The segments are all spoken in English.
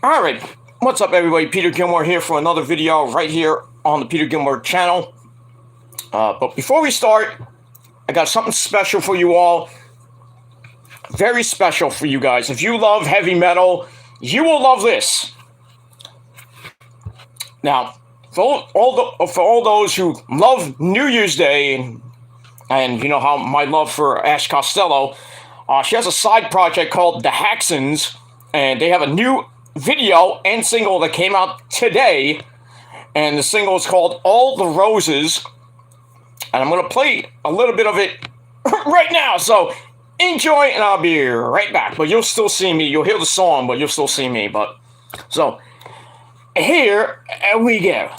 Alright, what's up everybody? Peter Gilmore here for another video right here on the Peter Gilmore channel. But before we start, I got something special for you all. Very special for you guys. If you love heavy metal, you will love this. Now, for all those who love New Year's Day, and you know how my love for Ash Costello, she has a side project called The Haxans, and they have a new video and single that came out today, and the single is called All the Roses, and I'm going to play a little bit of it right now, so enjoy, and I'll be right back. But you'll still see me. You'll hear the song, but you'll still see me. But so here we go.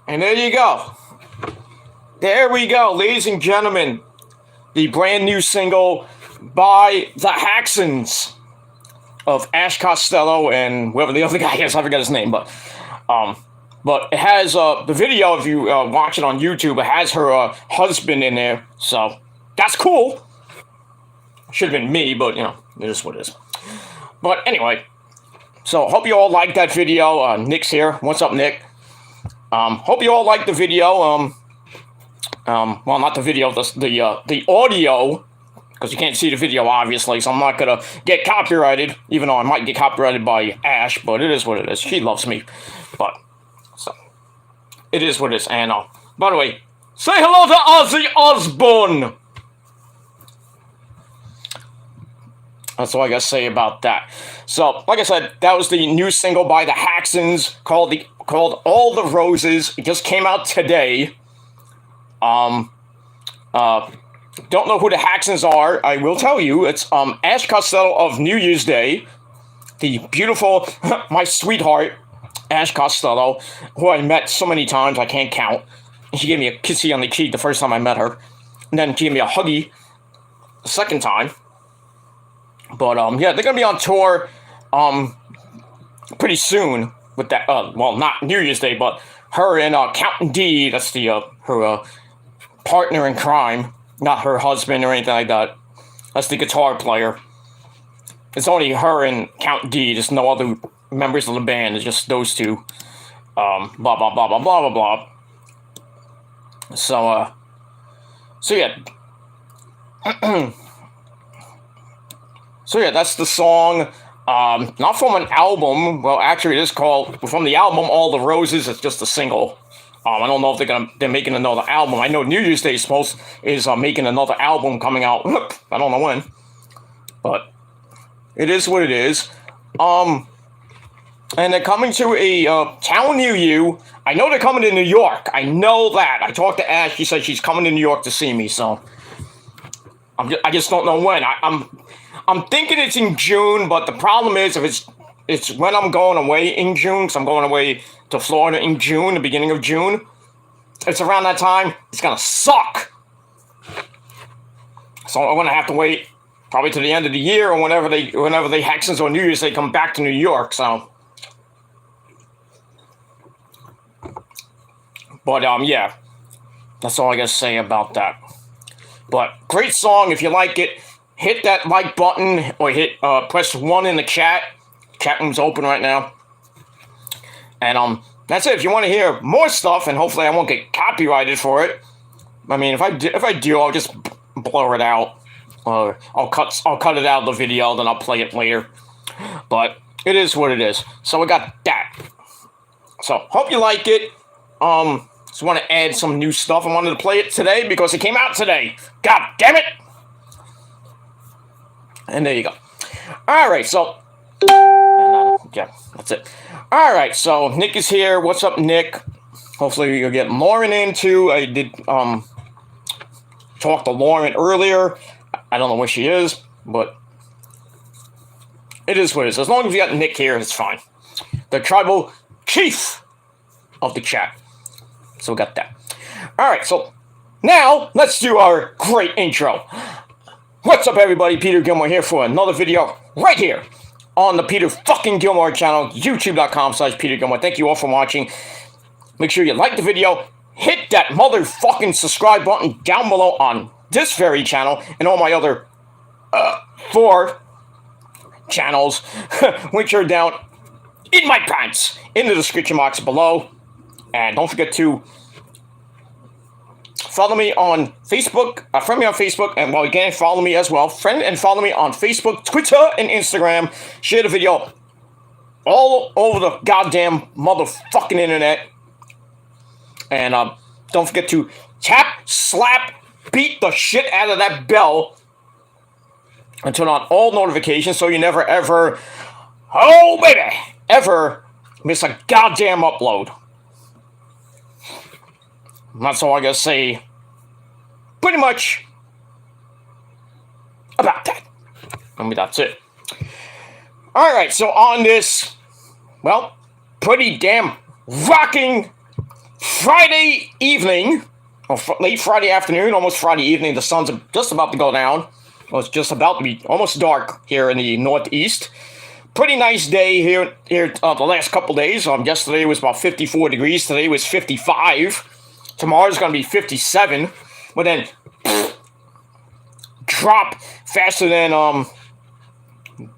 And there you go. There we go, ladies and gentlemen. The brand new single by the Haxans of Ash Costello and whoever the other guy is. I forgot his name, but But it has the video, if you watch it on YouTube, it has her husband in there. So that's cool. Should have been me, but it is what it is. But anyway, so hope you all liked that video. Nick's here. What's up, Nick? Hope you all liked the video. Well, not the video, the audio, because you can't see the video, obviously, so I'm not gonna get copyrighted, even though I might get copyrighted by Ash, but it is what it is. She loves me, but, so, it is what it is. And, by the way, say hello to Ozzy Osbourne! That's all I gotta say about that. So, like I said, that was the new single by the Haxans called All the Roses. It just came out today. Don't know who the Haxans are. I will tell you. It's Ash Costello of New Year's Day, the beautiful, my sweetheart, Ash Costello, who I met so many times I can't count. And she gave me a kissy on the cheek the first time I met her, and then gave me a huggy the second time. But yeah, they're gonna be on tour pretty soon with that. Well, not New Year's Day, but her and Captain D. That's the her partner in crime. Not her husband or anything like that. That's the guitar player. It's only her and Count D. There's no other members of the band. It's just those two. Blah, blah, blah, blah, blah, blah, blah. So yeah. So yeah, that's the song. Not from an album. Well, actually, it is called, from the album All the Roses. It's just a single. I don't know if they're making another album. I know New Year's Day is making another album coming out. I don't know when, but it is what it is. And they're coming to a town near you. I know they're coming to New York. I know that. I talked to Ash. She said she's coming to New York to see me. So I just don't know when. I'm thinking it's in June, but the problem is if it's when I'm going away in June, because I'm going away to Florida in June, the beginning of June. It's around that time. It's gonna suck. So I'm gonna have to wait probably to the end of the year or whenever the Haxans or New Year's they come back to New York. So, but yeah, that's all I gotta say about that. But great song. If you like it, hit that like button or press 1 in the chat. Chat room's open right now. And that's it. If you want to hear more stuff, and hopefully I won't get copyrighted for it. I mean, if I do, I'll just blur it out, or I'll cut it out of the video, then I'll play it later. But it is what it is. So we got that. So hope you like it. Just want to add some new stuff. I wanted to play it today because it came out today. God damn it! And there you go. All right, so. Yeah, that's it. All right, so Nick is here. What's up, Nick? Hopefully you'll get Lauren in too. I did talk to Lauren earlier. I don't know where she is, but it is what it is. As long as you got Nick here, it's fine. The tribal chief of the chat. So we got that. All right, so now let's do our great intro. What's up, everybody? Peter Gilmore here for another video right here on the Peter fucking Gilmore channel, youtube.com/Peter Gilmore. Thank you all for watching. Make sure you like the video, hit that motherfucking subscribe button down below on this very channel and all my other 4 channels, which are down in my pants in the description box below. And don't forget to follow me on Facebook, friend me on Facebook, and well, again, follow me as well. Friend and follow me on Facebook, Twitter, and Instagram. Share the video all over the goddamn motherfucking internet. And don't forget to tap, slap, beat the shit out of that bell and turn on all notifications so you never, ever, oh baby, ever miss a goddamn upload. And that's all I gotta say pretty much about that. I mean, that's it. Alright, so on this, well, pretty damn rocking Friday evening, or late Friday afternoon, almost Friday evening, the sun's just about to go down. Well, it's just about to be almost dark here in the Northeast. pretty nice day here the last couple days. Yesterday was about 54 degrees. Today was 55. Tomorrow's gonna be 57. But then drop faster than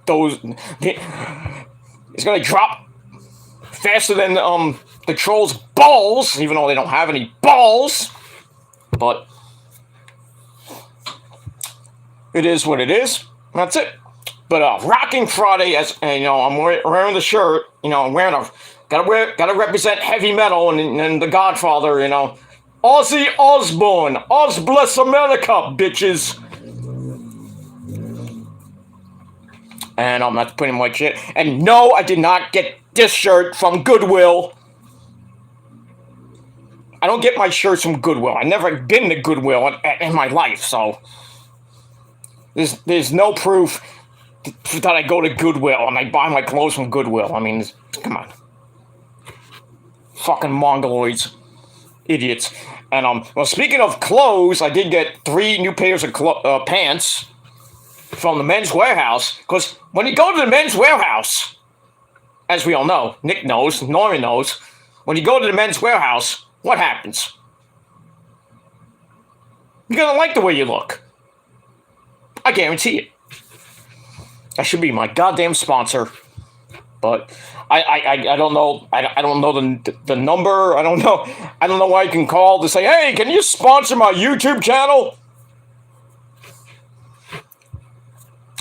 those. It's gonna drop faster than the trolls' balls, even though they don't have any balls. But it is what it is. That's it. But Rocking Friday, as you know, I'm wearing the shirt. You know, I'm wearing gotta represent heavy metal and the Godfather. You know, Ozzy Osbourne, Oz bless America, bitches. And that's pretty much it. And no, I did not get this shirt from Goodwill. I don't get my shirts from Goodwill. I've never been to Goodwill in my life, so there's no proof that I go to Goodwill and I buy my clothes from Goodwill. I mean, come on. Fucking mongoloids. Idiots. And, well, speaking of clothes, I did get 3 new pairs of pants from the Men's Warehouse. Because when you go to the Men's Warehouse, as we all know, Nick knows, Norman knows, when you go to the Men's Warehouse, what happens? You're gonna like the way you look. I guarantee it. That should be my goddamn sponsor. But I don't know. I don't know the number. I don't know why I can call to say, hey, can you sponsor my YouTube channel?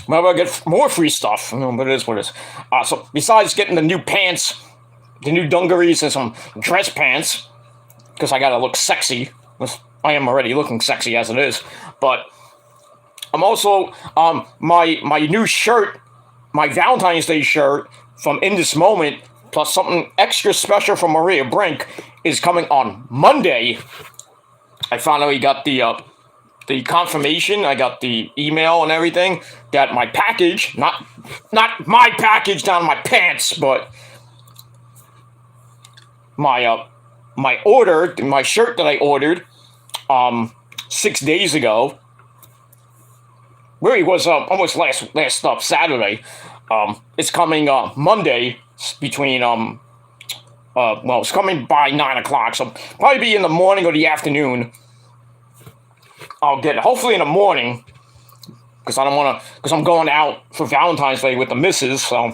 Maybe I'll get more free stuff. But it is what it is. So besides getting the new pants, the new dungarees and some dress pants, because I gotta look sexy. I am already looking sexy as it is. But I'm also my new shirt, my Valentine's Day shirt from In This Moment, plus something extra special from Maria Brink, is coming on Monday. I finally got the confirmation. I got the email and everything that my package, not my package down my pants, but my order, my shirt that I ordered 6 days ago. Really was almost last up Saturday. It's coming Monday between well, it's coming by 9 o'clock, so probably be in the morning or the afternoon. I'll get it. Hopefully in the morning, because because I'm going out for Valentine's Day with the missus. So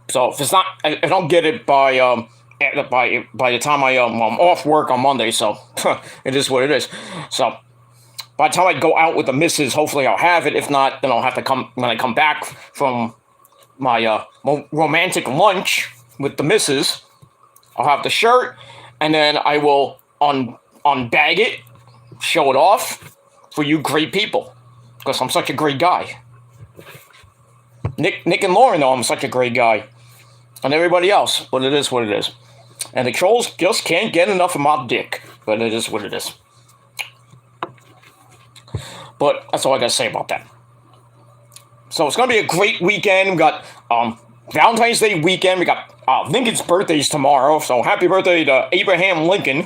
if it's not, if I don't get it by the time I'm off work on Monday, so it is what it is. So by the time I go out with the missus, hopefully I'll have it. If not, then I'll have to come when I come back from my romantic lunch with the missus. I'll have the shirt, and then I will unbag it, show it off for you great people, because I'm such a great guy. Nick and Lauren know I'm such a great guy, and everybody else. But it is what it is, and the trolls just can't get enough of my dick. But it is what it is. But that's all I gotta say about that. So it's gonna be a great weekend. We got Valentine's Day weekend. We got Lincoln's birthday's tomorrow. So happy birthday to Abraham Lincoln.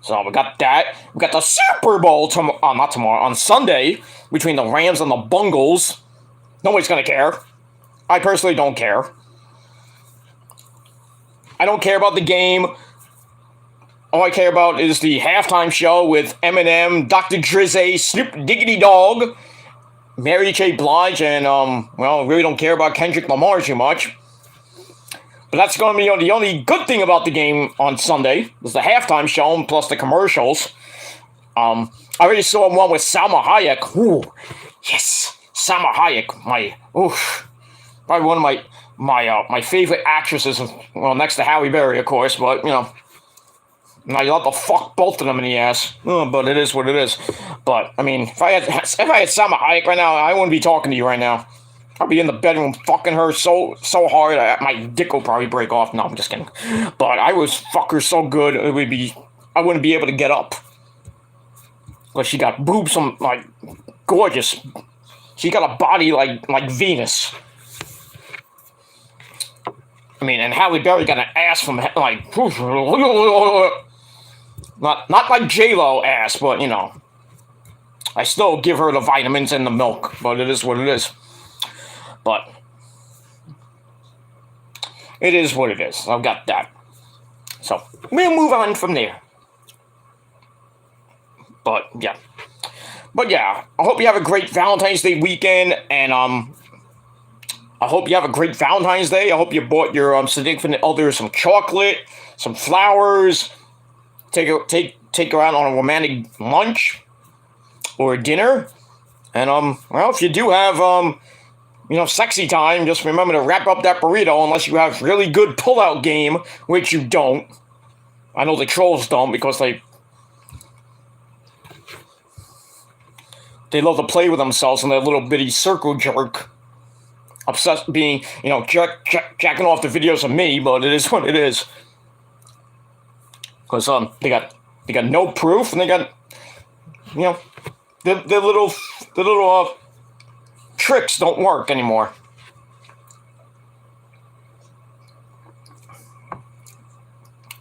So we got that. We got the Super Bowl not tomorrow, on Sunday, between the Rams and the Bungles. Nobody's gonna care. I personally don't care. I don't care about the game. All I care about is the halftime show with Eminem, Dr. Drizzy, Snoop Diggity Dog, Mary J. Blige, and, well, really don't care about Kendrick Lamar too much. But that's going to be the only good thing about the game on Sunday, is the halftime show, plus the commercials. I already saw one with Salma Hayek. Ooh, yes, Salma Hayek, probably one of my favorite actresses, well, next to Halle Berry, of course, but, you know, now you have to fuck both of them in the ass. But it is what it is. But I mean, if I had Salma Hayek right now, I wouldn't be talking to you right now. I'd be in the bedroom fucking her so hard my dick will probably break off. No, I'm just kidding. But I was fuck her so good I wouldn't be able to get up. But she got boobs, like gorgeous. She got a body like Venus. I mean, and Halle Berry got an ass from like. Not like J-Lo ass, but, you know. I still give her the vitamins and the milk, but it is what it is. But it is what it is. I've got that. So we'll move on from there. But yeah. I hope you have a great Valentine's Day weekend, and I hope you have a great Valentine's Day. I hope you bought your significant other some chocolate, some flowers. Take her out on a romantic lunch or a dinner. And well, if you do have sexy time, just remember to wrap up that burrito unless you have really good pull-out game, which you don't. I know the trolls don't because they love to play with themselves in their little bitty circle jerk. Obsessed being, jacking off the videos of me, but it is what it is. Because they got no proof, and they got, the little tricks don't work anymore.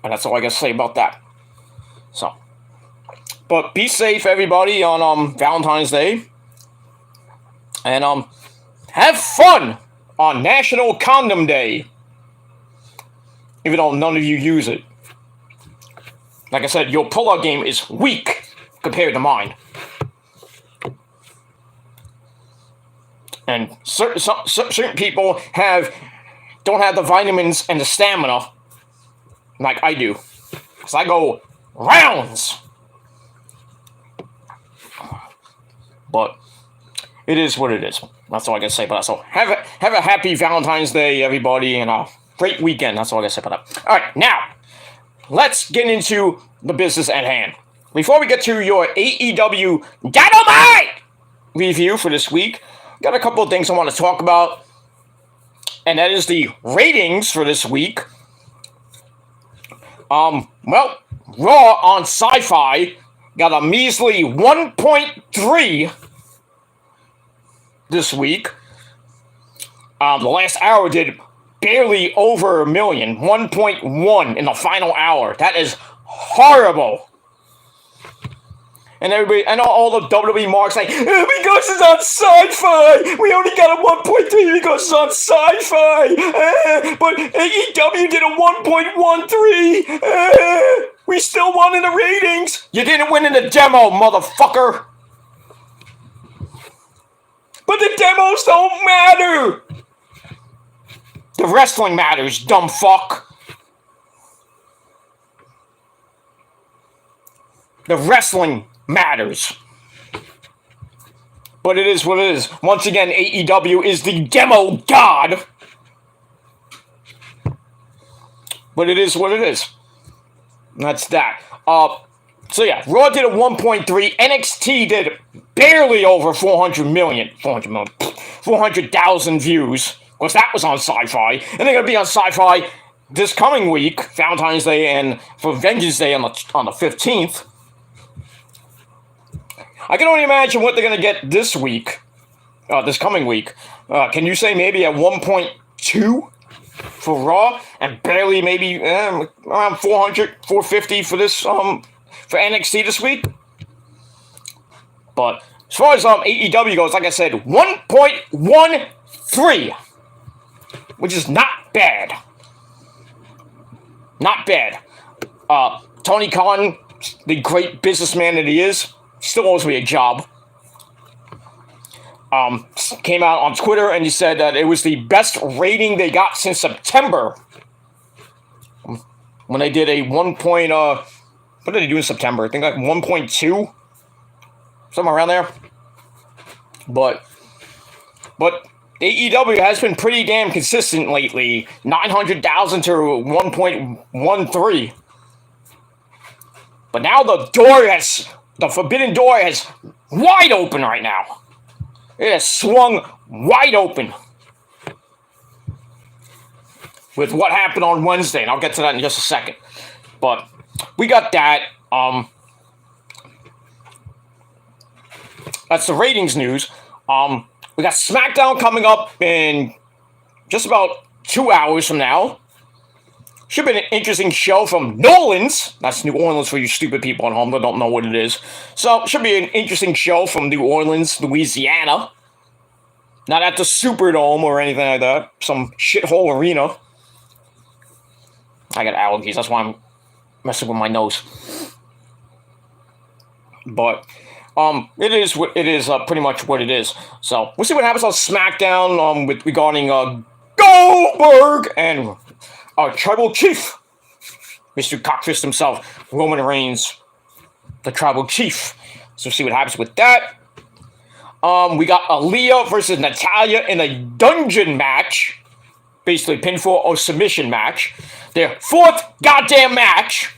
And that's all I got to say about that. So, but be safe, everybody, on Valentine's Day, and have fun on National Condom Day, even though none of you use it. Like I said, your pull-out game is weak compared to mine. And certain people don't have the vitamins and the stamina like I do. Because I go rounds. But it is what it is. That's all I can say about that. So have a happy Valentine's Day, everybody, and a great weekend. That's all I can say about that. All right, now let's get into the business at hand. Before we get to your AEW Dynamite review for this week, got a couple of things I want to talk about, and that is the ratings for this week. Well, Raw on Sci-Fi got a measly 1.3 this week. The last hour did barely over 1 million, 1.1 in the final hour. That is horrible. And everybody, I know all the WWE marks like, because it's on Sci-Fi. We only got a 1.3 because it's on Sci-Fi. But AEW did a 1.13. We still won in the ratings. You didn't win in the demo, motherfucker. But the demos don't matter. The wrestling matters, dumb fuck. The wrestling matters. But it is what it is. Once again, AEW is the demo god. But it is what it is. And that's that. So yeah, Raw did a 1.3. NXT did barely over 400,000 views. Of course, that was on Sci-Fi. And they're going to be on Sci-Fi this coming week, Valentine's Day, and for Vengeance Day on the 15th. I can only imagine what they're going to get this week, this coming week. Can you say maybe a 1.2 for Raw, and barely maybe around 400, 450 for this, for NXT this week? But as far as AEW goes, like I said, 1.13, which is not bad. Not bad. Tony Khan, the great businessman that he is, still owes me a job. Came out on Twitter and he said that it was the best rating they got since September. When they did a 1. What did they do in September? I think like 1.2, somewhere around there. But AEW has been pretty damn consistent lately. 900,000 to 1.13. But now the forbidden door is wide open right now. It has swung wide open with what happened on Wednesday, and I'll get to that in just a second. But we got that. That's the ratings news. We got SmackDown coming up in just about 2 hours from now. Should have been an interesting show from Nolans. That's New Orleans for you stupid people at home that don't know what it is. So, should be an interesting show from New Orleans, Louisiana. Not at the Superdome or anything like that. Some shithole arena. I got allergies. That's why I'm messing with my nose. But it is pretty much what it is. So we'll see what happens on SmackDown with regarding Goldberg and our Tribal Chief, Mr. Cockfist himself, Roman Reigns, the Tribal Chief. So we'll see what happens with that. We got Aaliyah versus Natalya in a dungeon match. Basically, pinfall or submission match. Their 4th goddamn match.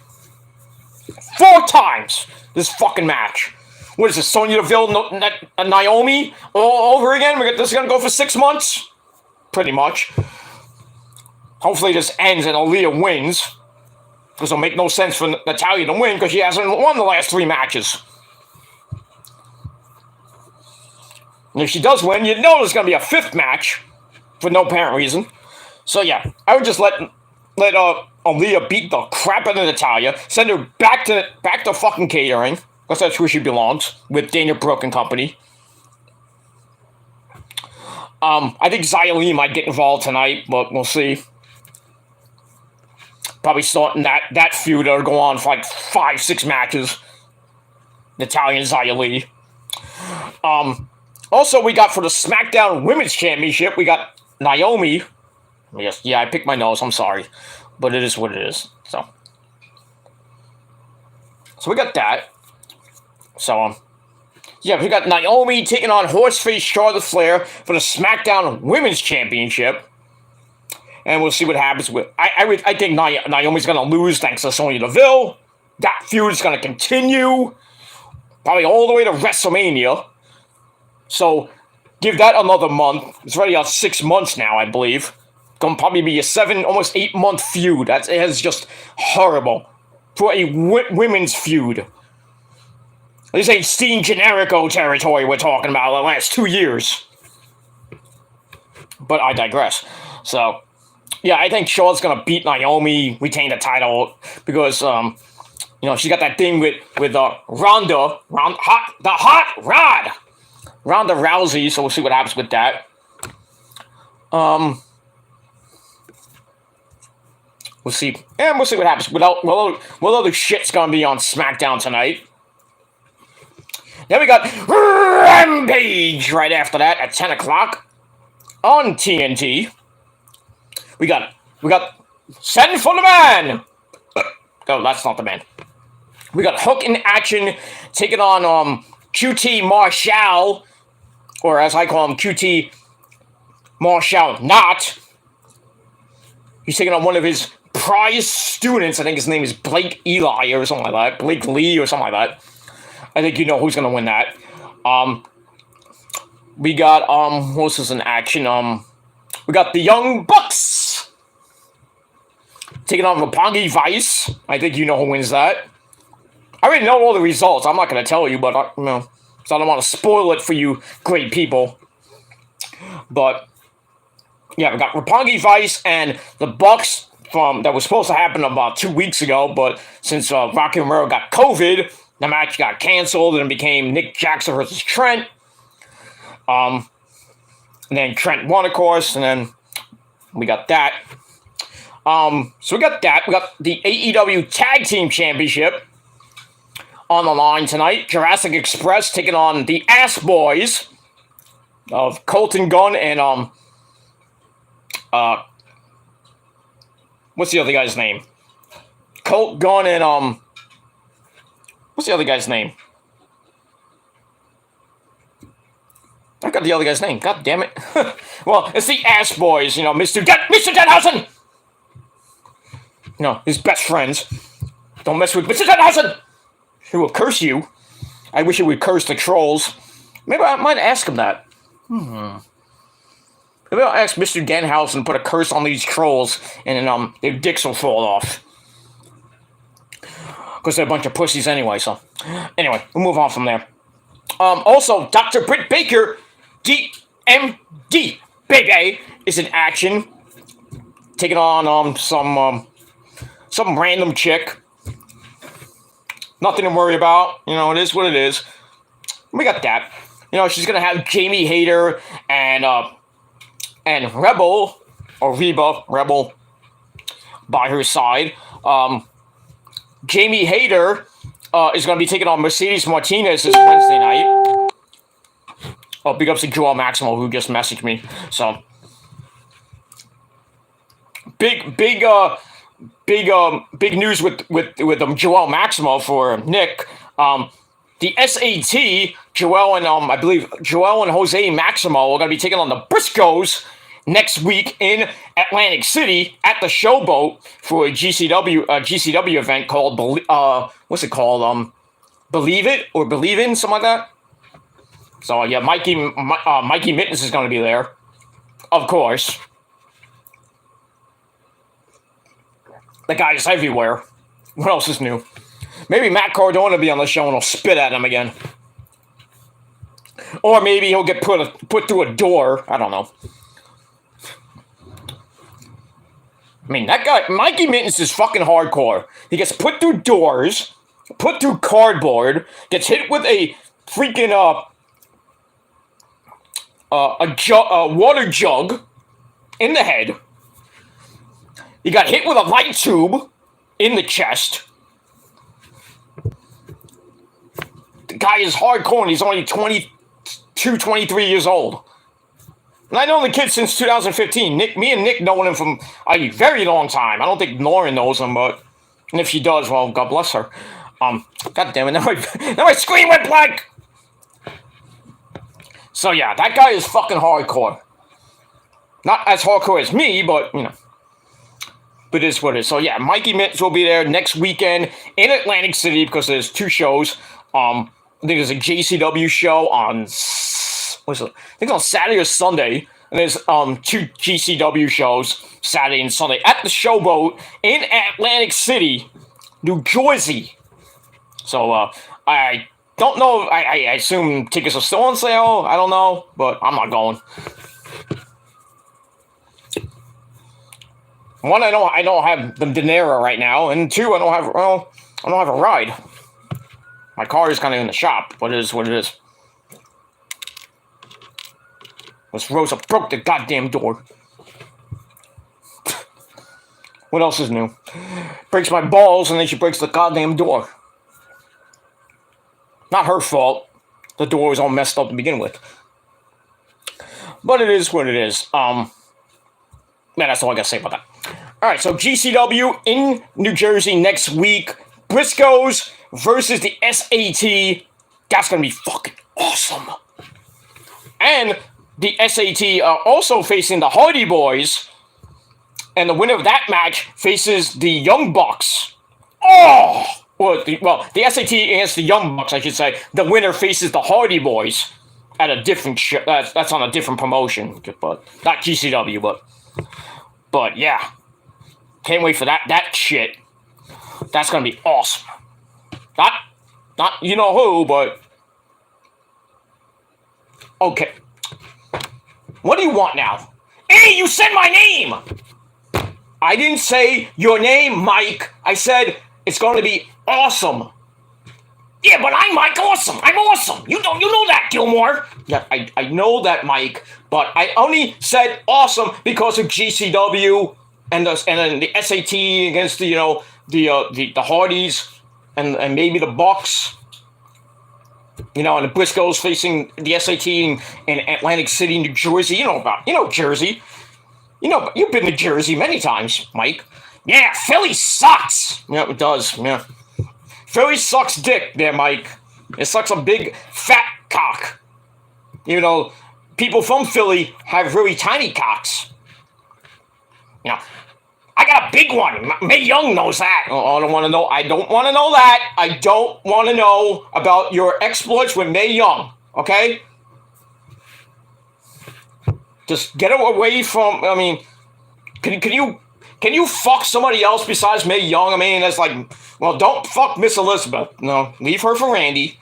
4 times this fucking match. What is this, Sonya Deville, Naomi all over again? This is going to go for 6 months? Pretty much. Hopefully this ends and Aaliyah wins. Because it'll make no sense for Natalya to win because she hasn't won the last 3 matches. And if she does win, you know there's going to be a 5th match for no apparent reason. So yeah, I would just let Aaliyah beat the crap out of Natalya, send her back to fucking catering, because that's where she belongs, with Dana Brooke and company. I think Xia Li might get involved tonight, but we'll see. Probably starting that feud that'll go on for like 5-6 matches. Natalya and Xia Li. Also, we got for the SmackDown Women's Championship, we got Naomi. Yes, yeah, I picked my nose. I'm sorry, but it is what it is. So we got that. So yeah, we got Naomi taking on Horseface Charlotte Flair for the SmackDown Women's Championship, and we'll see what happens with. I think Naomi's gonna lose thanks to Sonya Deville. That feud is gonna continue, probably all the way to WrestleMania. So give that another month. It's already out 6 months now, I believe. Gonna probably be a 7, almost 8 month feud. It is just horrible for a women's feud. This ain't Steen Generico territory we're talking about the last 2 years. But I digress. So yeah, I think Charlotte's gonna beat Naomi, retain the title because she's got that thing with Ronda, the hot rod, Ronda Rousey. So we'll see what happens with that. We'll see. And we'll see what happens. What other shit's gonna be on SmackDown tonight? Then we got Rampage right after that at 10 o'clock on TNT. We got Send for the Man. Oh, that's not the man. We got Hook in action taking on QT Marshall, or as I call him, QT Marshall Not. He's taking on one of his prize students. I think his name is Blake Eli or something like that. Blake Lee or something like that. I think you know who's gonna win that. We got what's this in action? We got the Young Bucks taking on Roppongi Vice. I think you know who wins that. I already know all the results. I'm not gonna tell you, but so I don't want to spoil it for you, great people. But yeah, we got Roppongi Vice and the Bucks that was supposed to happen about 2 weeks ago, but since Rocky Romero got COVID, the match got canceled and it became Nick Jackson versus Trent. And then Trent won, of course, and then we got that. So we got that. We got the AEW Tag Team Championship on the line tonight. Jurassic Express taking on the Ass Boys of Colton Gunn and what's the other guy's name? Colt Gunn and what's the other guy's name? I got the other guy's name. God damn it. Well, it's the Ass Boys, Mr. Denhausen! His best friends. Don't mess with Mr. Denhausen! He will curse you. I wish he would curse the trolls. Maybe I might ask him that. Maybe I'll ask Mr. Denhausen to put a curse on these trolls, and then their dicks will fall off. Because they're a bunch of pussies anyway, so. Anyway, we'll move on from there. Also, Dr. Britt Baker, DMD, baby, is in action. Taking on some some random chick. Nothing to worry about. You know, it is what it is. We got that. You know, she's gonna have Jamie Hayter and Rebel or Reba Rebel by her side. Jamie Hayter is gonna be taking on Mercedes Martinez this Wednesday night. Oh, big ups to Joel Maximo who just messaged me. So big news with Joel Maximo for Nick. The SAT, Joel and I believe Joel and Jose Maximo are going to be taking on the Briscoes next week in Atlantic City at the Showboat for a GCW event called what's it called? Believe It or Believe In, something like that. So yeah, Mikey Mittens is going to be there, of course. The guy is everywhere. What else is new? Maybe Matt Cardona will be on the show and he'll spit at him again. Or maybe he'll get put through a door. I don't know. I mean, that guy, Mikey Mittens is fucking hardcore. He gets put through doors, put through cardboard, gets hit with a freaking water jug in the head. He got hit with a light tube in the chest. The guy is hardcore and he's only 22, 23 years old. And I know the kid since 2015. Me and Nick know him from a very long time. I don't think Lauren knows him, but and if she does, well, God bless her. God damn it, now my screen went blank! So yeah, that guy is fucking hardcore. Not as hardcore as me, but, you know. But it is what it is. So yeah, Mikey Mittens will be there next weekend in Atlantic City because there's two shows. I think there's a JCW show on on Saturday or Sunday. And there's two GCW shows Saturday and Sunday at the Showboat in Atlantic City, New Jersey. So I don't know. I assume tickets are still on sale. I don't know, but I'm not going. One, I don't have the dinero right now, and two, I don't have a ride. My car is kind of in the shop, but it is what it is. Miss Rosa broke the goddamn door. What else is new? Breaks my balls, and then she breaks the goddamn door. Not her fault. The door was all messed up to begin with. But it is what it is. Man, that's all I gotta say about that. Alright, so GCW in New Jersey next week. Briscoes versus the SAT. That's gonna be fucking awesome. And the SAT are also facing the Hardy Boys. And the winner of that match faces the Young Bucks. Oh! Well, the SAT against the Young Bucks, I should say. The winner faces the Hardy Boys at a different show. That's on a different promotion, but not GCW. But yeah, can't wait for that shit. That's gonna be awesome. Not you know who, but okay. What do you want now? Hey, you said my name. I didn't say your name, Mike. I said it's going to be awesome. Yeah, but I'm Mike Awesome. I'm awesome. You know that, Gilmore. Yeah, I know that, Mike. But I only said awesome because of GCW and then the SAT against the Hardys and maybe the Bucks. And the Briscoes facing the SAT in Atlantic City, New Jersey. You know Jersey. You've been to Jersey many times, Mike. Yeah, Philly sucks. Yeah, it does. Yeah. Philly sucks dick there, Mike. It sucks a big, fat cock. People from Philly have really tiny cocks. I got a big one. Mae Young knows that. Oh, I don't want to know. I don't want to know that. I don't want to know about your exploits with Mae Young. Okay? Just get away from. I mean, can you fuck somebody else besides Mae Young? I mean, that's like, well, don't fuck Miss Elizabeth. No, leave her for Randy.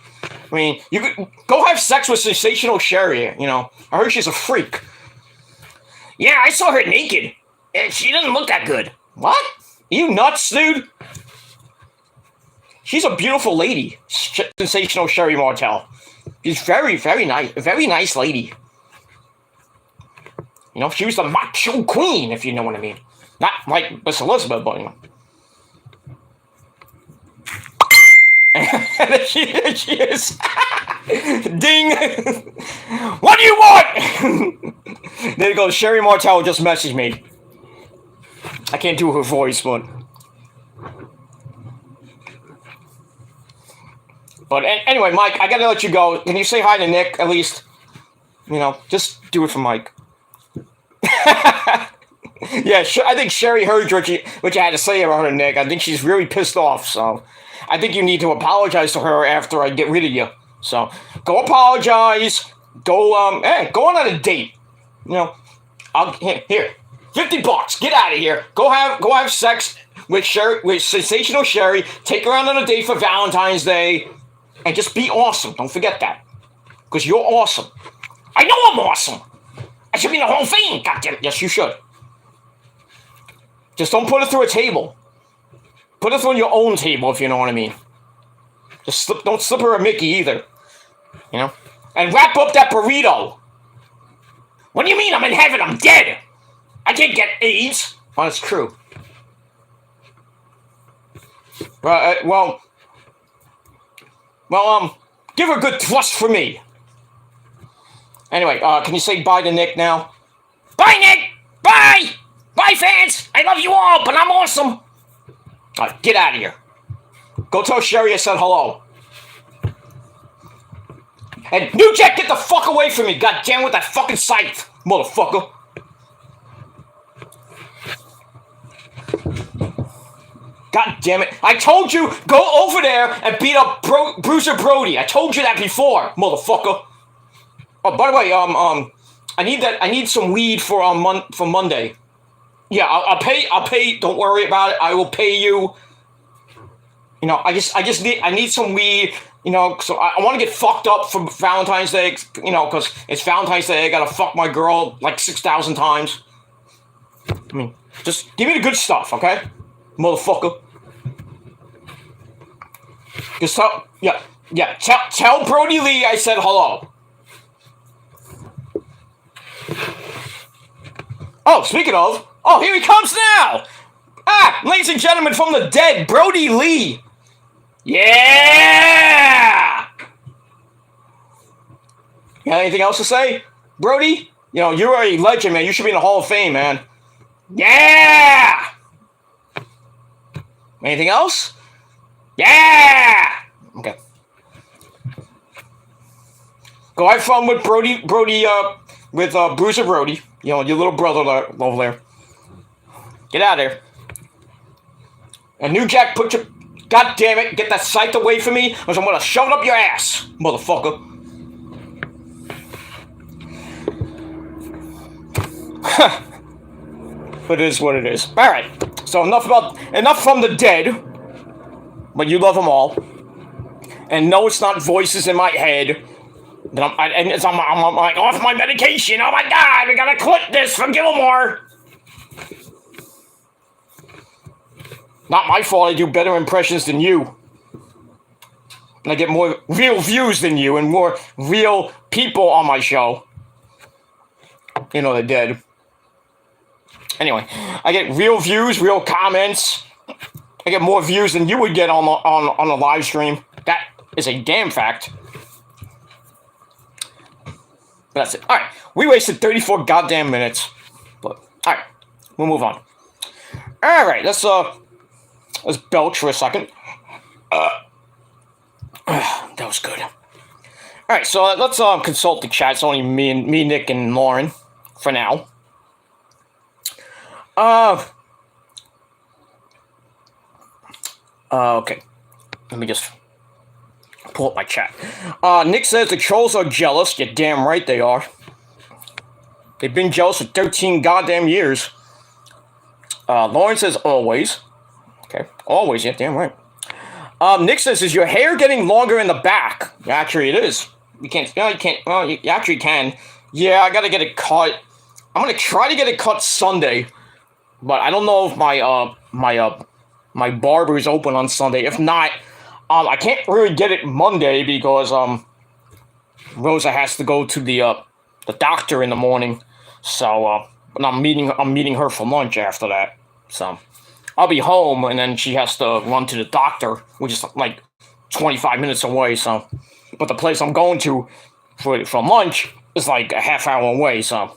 I mean, you could go have sex with Sensational Sherry. I heard she's a freak. Yeah, I saw her naked. And she doesn't look that good. What? You nuts, dude? She's a beautiful lady. Sensational Sherry Martel. She's very, very nice. A very nice lady. You know, she was the macho queen, if you know what I mean. Not like Miss Elizabeth, but you know. And she is. Ding! What do you want? There you go. Sherry Martel just messaged me. I can't do her voice, but anyway, Mike, I gotta let you go. Can you say hi to Nick at least? You know, just do it for Mike. Yeah, I think Sherry heard what you had to say about her, Nick. I think she's really pissed off. So, I think you need to apologize to her after I get rid of you. So, go apologize. Go go on a date. You know, here, $50. Get out of here. Go have sex with Sensational Sherry. Take her out on a date for Valentine's Day, and just be awesome. Don't forget that, because you're awesome. I know I'm awesome. I should be in the Hall of Fame. Goddamn it. Yes, you should. Just don't put it through a table. Put it through your own table, if you know what I mean. Don't slip her a Mickey either. You know? And wrap up that burrito. What do you mean I'm in heaven? I'm dead. I can't get AIDS. Oh, that's true. Well, give her a good thrust for me. Anyway, can you say bye to Nick now? Bye, Nick! Bye! Bye, fans! I love you all, but I'm awesome! Alright, get out of here. Go tell Sherry I said hello. And New Jack, get the fuck away from me, goddamn, with that fucking scythe, motherfucker. God damn it. I told you, go over there and beat up Bruiser Brody. I told you that before, motherfucker. Oh, by the way, I need some weed for Monday. Yeah, I'll pay. Don't worry about it. I will pay you. You know, I need some weed. You know, so I want to get fucked up for Valentine's Day. You know, because it's Valentine's Day. I gotta fuck my girl like 6,000 times. I mean, just give me the good stuff, okay, motherfucker. Just tell Brody Lee I said hello. Oh, speaking of, here he comes now! Ladies and gentlemen, from the dead, Brody Lee! Yeah! You got anything else to say, Brody? You know, you're a legend, man. You should be in the Hall of Fame, man. Yeah! Anything else? Yeah! Okay. Go have fun with Brody, with Bruiser Brody. You know, your little brother over there. Get out of there. And New Jack, God damn it, get that scythe away from me, or I'm gonna shove it up your ass, motherfucker. But it is what it is. Alright, so enough from the dead, but you love them all. And no, it's not voices in my head. I'm like off my medication. Oh my god, we gotta quit this for Gilmore. Not my fault. I do better impressions than you. And I get more real views than you and more real people on my show. You know, they're dead. Anyway, I get real views, real comments. I get more views than you would get on a live stream. That is a damn fact. But that's it. Alright, we wasted 34 goddamn minutes. But alright, we'll move on. Alright, let's belch for a second. That was good. Alright, so let's consult the chat. It's only me, Nick, and Lauren for now. Okay. Let me just pull up my chat. Nick says the trolls are jealous. You're damn right they are. They've been jealous for 13 goddamn years. Lauren says always. Okay, always, yeah, damn right. Nick says, is your hair getting longer in the back? Actually, it is. You can't, well, you actually can. Yeah, I gotta get it cut. I'm gonna try to get it cut Sunday. But I don't know if my my barber is open on Sunday. If not, I can't really get it Monday because Rosa has to go to the doctor in the morning. So and I'm meeting her for lunch after that. So I'll be home, and then she has to run to the doctor, which is like 25 minutes away. So, but the place I'm going to for lunch is like a half hour away. So,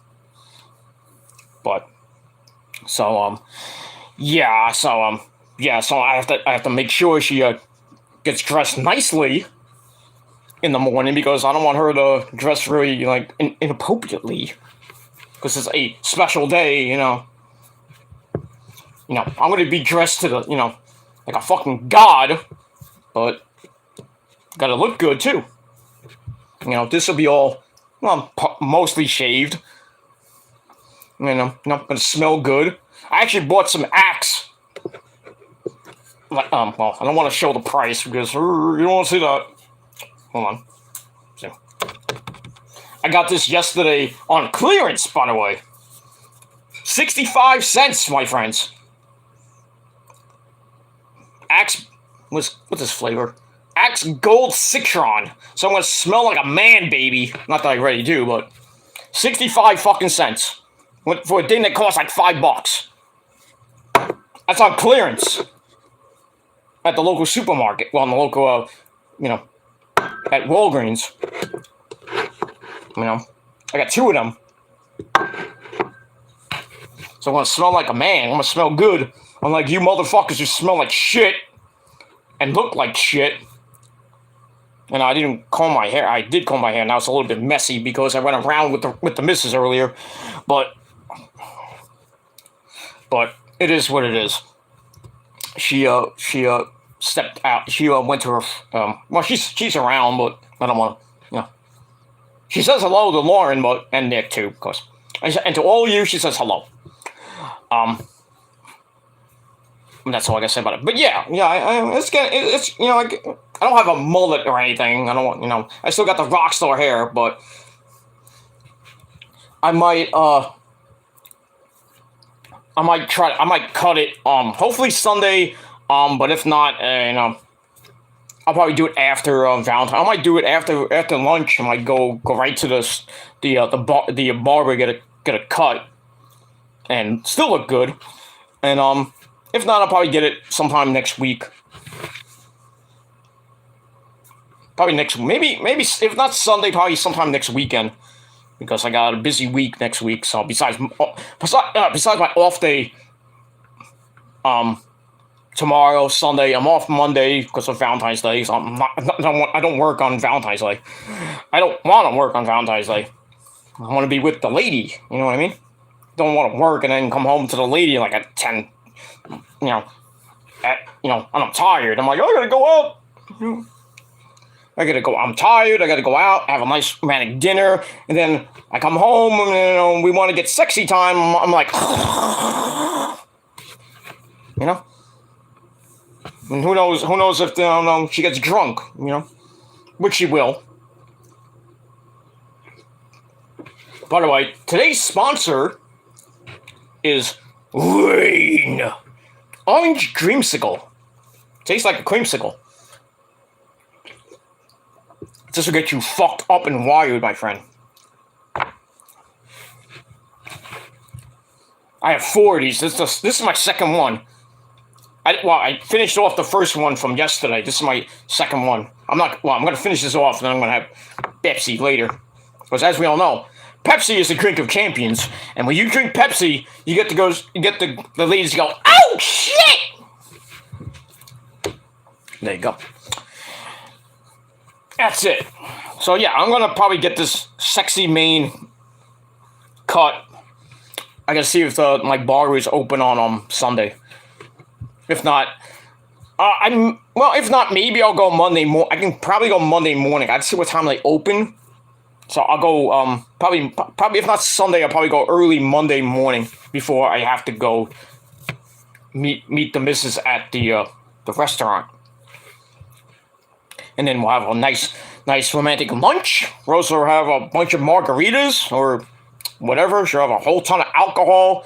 but so yeah, so so I have to make sure she gets dressed nicely in the morning because I don't want her to dress really like inappropriately because it's a special day, you know. You know, I'm gonna be dressed to the, you know, like a fucking god, but gotta look good too. You know, this will be all, well, mostly shaved. You know, not gonna smell good. I actually bought some Axe. Well, I don't want to show the price because you don't want to see that. Hold on. See. I got this yesterday on clearance, by the way. 65 cents, my friends. Axe, what's this flavor? Axe Gold Citron. So I'm gonna smell like a man, baby. Not that I already do, but 65 fucking cents for a thing that costs like $5. That's on clearance at the local supermarket. Well, in the local, you know, at Walgreens. You know, I got 2 of them. So I'm gonna smell like a man. I'm gonna smell good. Unlike you motherfuckers who smell like shit and look like shit. And I didn't comb my hair. I did comb my hair. Now it's a little bit messy because I went around with the missus earlier. But it is what it is. She stepped out. She went to her. Well, she's around, but I don't want to. You know. She says hello to Lauren, and Nick too, of course. And to all of you, she says hello. And that's all I gotta say about it. But yeah, it's you know, I don't have a mullet or anything. I don't want, you know, I still got the rock star hair, but I might cut it. Hopefully Sunday. But if not, you know, I'll probably do it after Valentine. I might do it after lunch. I might go right to the barber, get a cut, and still look good. And if not, I'll probably get it sometime next week. Probably maybe if not Sunday, probably sometime next weekend. Because I got a busy week next week. So besides my off day, tomorrow, Sunday, I'm off Monday because of Valentine's Day. So I don't work on Valentine's Day. I don't want to work on Valentine's Day. I want to be with the lady. You know what I mean? Don't want to work and then come home to the lady like at 10. You know, and I'm tired. I'm like, I gotta go out. I'm tired. I gotta go out, have a nice romantic dinner, and then I come home and, you know, we want to get sexy time. I'm like, you know. And who knows if she gets drunk, you know, which she will. By the way, today's sponsor is Rain Orange Dreamsicle. Tastes like a creamsicle. This will get you fucked up and wired, my friend. I have 4 of these. This is my second one. I finished off the first one from yesterday. This is my second one. I'm going to finish this off, and then I'm going to have Pepsi later. Because as we all know, Pepsi is the drink of champions. And when you drink Pepsi, you get the ladies to go, oh, shit! There you go. That's it. So, yeah, I'm going to probably get this sexy mane cut. I got to see if my barber is open on Sunday. If not, if not, maybe I'll go Monday morning. I can probably go Monday morning. I'd see what time they open. So I'll go, probably if not Sunday, I'll probably go early Monday morning before I have to go meet the missus at the restaurant. And then we'll have a nice romantic lunch. Rosa will have a bunch of margaritas or whatever. She'll have a whole ton of alcohol.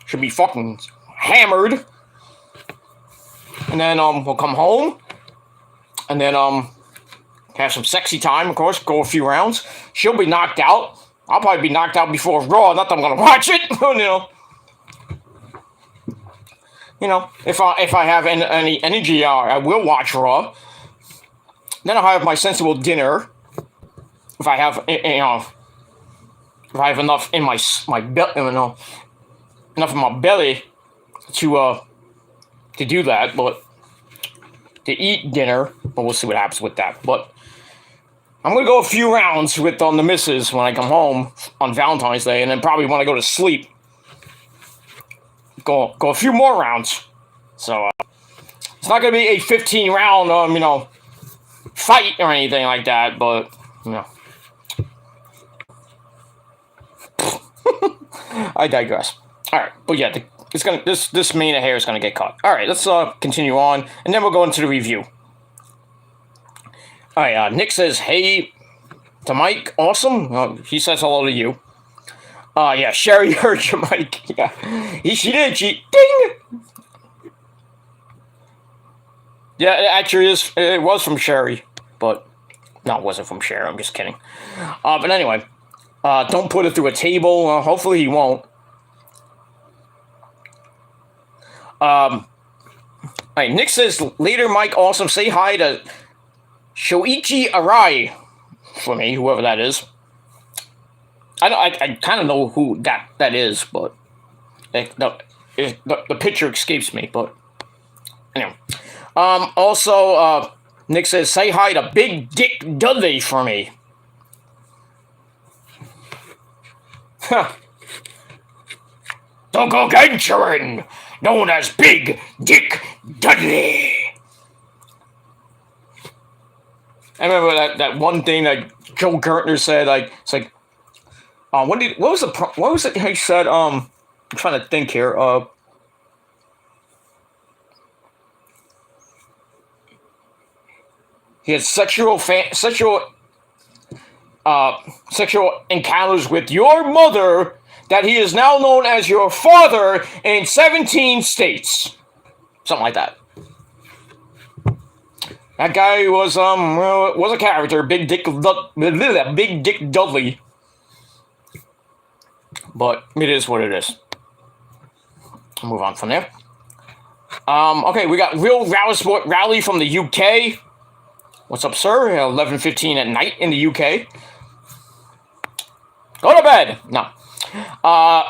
She'll be fucking hammered. and then we'll come home, and then have some sexy time, of course, go a few rounds. She'll be knocked out. I'll probably be knocked out before Raw. Not that I'm gonna watch it, if I have any energy, I will watch Raw. Then I'll have my sensible dinner. If I have, if I have enough in my belly, enough in my belly to do that, but to eat dinner. But we'll see what happens with that. But I'm gonna go a few rounds with the missus when I come home on Valentine's Day, and then probably when I go to sleep, go a few more rounds. So it's not gonna be a 15 round, fight or anything like that. But I digress. All right, but yeah, this mane of hair is gonna get cut. All right, let's continue on, and then we'll go into the review. All right, Nick says, "Hey to Mike, awesome." He says hello to you. Yeah, Sherry heard you, Mike. Yeah, she did. She ding. Yeah, it actually is. It was from Sherry, but no, it wasn't from Sherry. I'm just kidding. But anyway, don't put it through a table. Hopefully he won't. All right, Nick says, "Later, Mike, awesome. Say hi to Shoichi Arai for me, whoever that is." I kind of know who that is, but the picture escapes me. But anyway, also, Nick says, "Say hi to Big Dick Dudley for me." Huh. The Gargantuan, known as Big Dick Dudley. I remember that one thing that Joe Gertner said. It's like, what was it he said? I'm trying to think here. He had sexual encounters with your mother, that he is now known as your father in 17 states. Something like that. That guy was a character, Big Dick Dudley. But it is what it is. I'll move on from there. Okay, we got Real Rousport Rally from the UK. What's up, sir? 11:15 at night in the UK. Go to bed. No.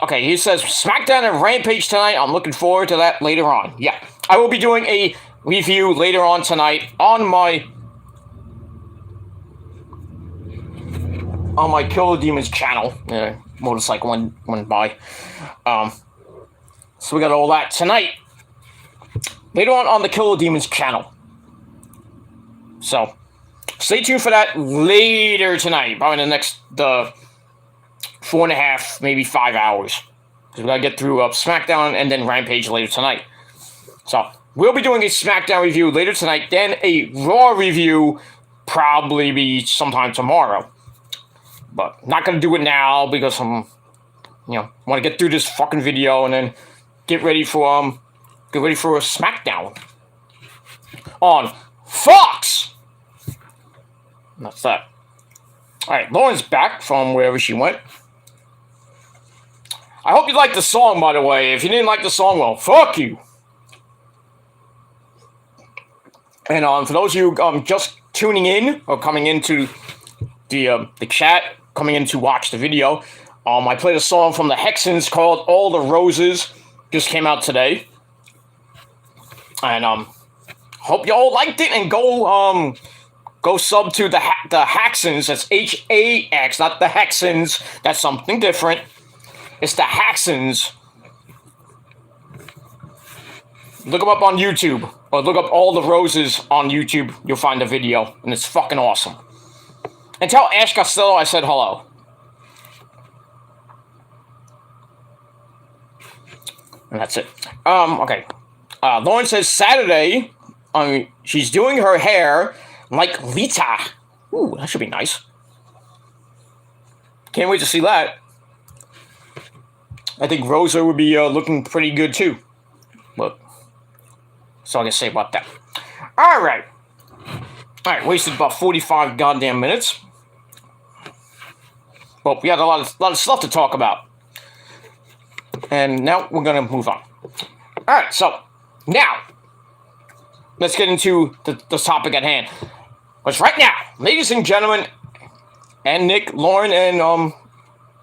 Okay, he says SmackDown and Rampage tonight. I'm looking forward to that later on. Yeah, I will be doing a review later on tonight on my Kill the Demons channel. Motorcycle went by. So we got all that tonight. Later on the Kill the Demons channel. So stay tuned for that later tonight. Probably in the next 4.5, maybe 5 hours. Because we gotta get through SmackDown and then Rampage later tonight. So we'll be doing a SmackDown review later tonight, then a Raw review probably be sometime tomorrow. But not gonna do it now because I'm, want to get through this fucking video and then get ready for a SmackDown on Fox. And that's that. All right, Lauren's back from wherever she went. I hope you liked the song, by the way. If you didn't like the song, well, fuck you. And for those of you just tuning in or coming into the chat, coming in to watch the video, I played a song from the Hexens called "All the Roses." Just came out today, and hope you all liked it. And go sub to the Haxens. That's Hax, not the Hexens. That's something different. It's the Haxens. Look them up on YouTube, or look up All the Roses on YouTube. You'll find the video, and it's fucking awesome. And tell Ash Costello I said hello. And that's it. Okay. Lauren says Saturday, she's doing her hair like Lita. Ooh, that should be nice. Can't wait to see that. I think Rosa would be looking pretty good too. But So I can say about that. All right. Wasted about 45 goddamn minutes. But we had a lot of stuff to talk about. And now we're going to move on. All right, so now let's get into the topic at hand. Because right now, ladies and gentlemen, and Nick, Lauren, and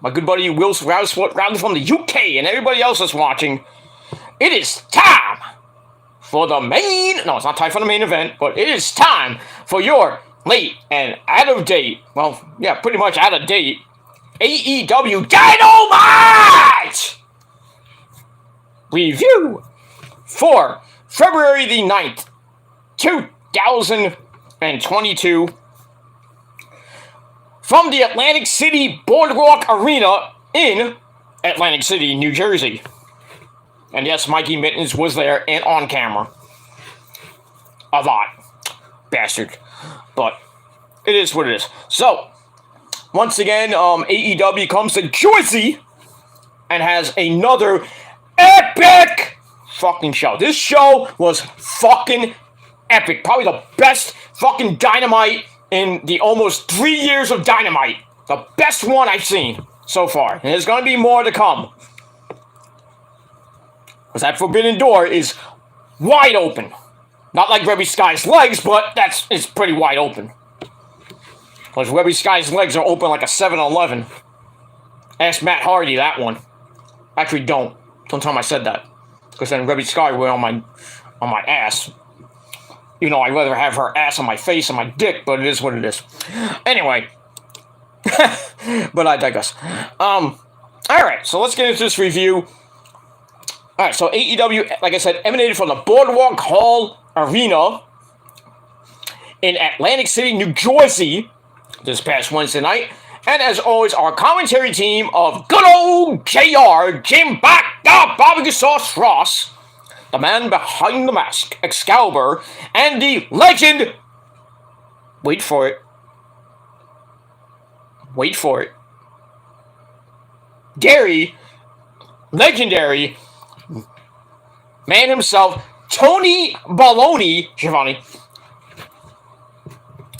my good buddy Will Rowley from the UK, and everybody else that's watching, it is time for the main... No, it's not time for the main event, but it is time for your late and out-of-date, well, yeah, pretty much out-of-date, AEW Dynamite review for February the 9th, 2022, from the Atlantic City Boardwalk Arena in Atlantic City, New Jersey. And yes, Mikey Mittens was there and on camera. A lot. Bastard. But it is what it is. So, once again, AEW comes to Jersey and has another epic fucking show. This show was fucking epic. Probably the best fucking Dynamite in the almost 3 years of Dynamite. The best one I've seen so far. And there's going to be more to come. Because that Forbidden Door is wide open. Not like Reby Sky's legs, but it's pretty wide open. Because Reby Sky's legs are open like a 7-Eleven. Ask Matt Hardy that one. Actually, don't. Don't tell him I said that. Because then Reby Sky will on my ass. You know, I'd rather have her ass on my face and my dick, but it is what it is. Anyway. But I digress. Alright, so let's get into this review. Alright, so AEW, like I said, emanated from the Boardwalk Hall Arena in Atlantic City, New Jersey, this past Wednesday night. And as always, our commentary team of good old JR, Jim Bacta, Barbecue Sauce Ross, the man behind the mask, Excalibur, and the legend, wait for it, legendary man himself, Tony Baloney Schiavone.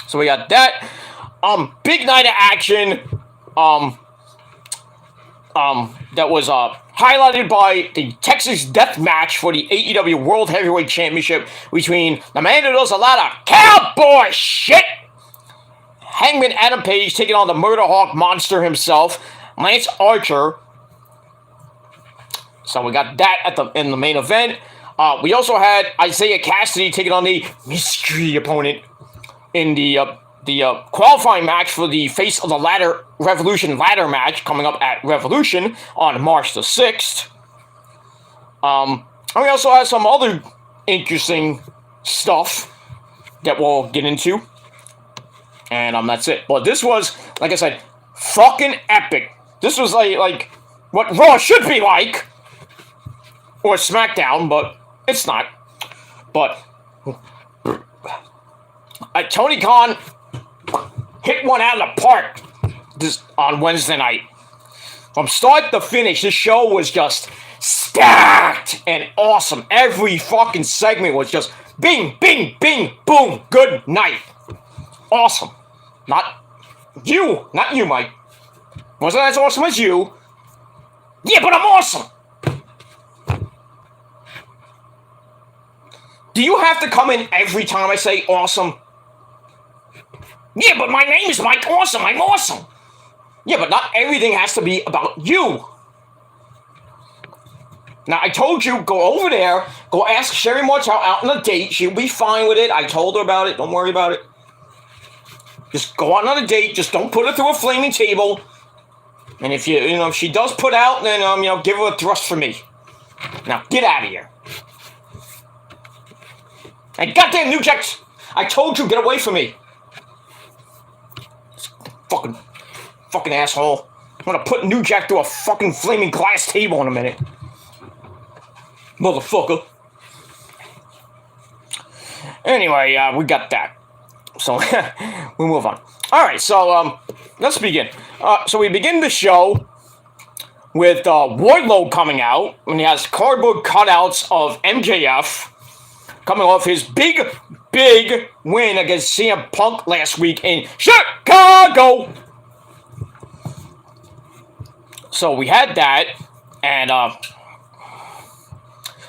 So we got that. Big night of action. That was highlighted by the Texas Death Match for the AEW World Heavyweight Championship between the man who does a lot of cowboy shit, Hangman Adam Page, taking on the Murder Hawk monster himself, Lance Archer. So we got that in the main event. We also had Isaiah Cassidy taking on the mystery opponent in the qualifying match for the Face of the Revolution ladder match coming up at Revolution on March the 6th. And we also had some other interesting stuff that we'll get into. And that's it. But this was, like I said, fucking epic. This was like what Raw should be like. Or SmackDown, but it's not. But Tony Khan hit one out of the park this on Wednesday night. From start to finish, this show was just stacked and awesome. Every fucking segment was just bing, bing, bing, boom, good night. Awesome. Not you, Mike. Wasn't as awesome as you. Yeah, but I'm awesome. Do you have to come in every time I say awesome? Yeah, but my name is Mike Awesome. I'm awesome. Yeah, but not everything has to be about you. Now, I told you, go over there, go ask Sherry Martel out on a date. She'll be fine with it. I told her about it. Don't worry about it. Just go out on a date. Just don't put her through a flaming table. And if if she does put out, then, give her a thrust for me. Now, get out of here. And goddamn New Jacks! I told you, get away from me. Fucking asshole. I'm gonna put New Jack through a fucking flaming glass table in a minute. Motherfucker. Anyway, we got that. So, we move on. Alright, so, let's begin. So we begin the show with Wardlow coming out, and he has cardboard cutouts of MJF coming off his big win against CM Punk last week in Chicago. So we had that, and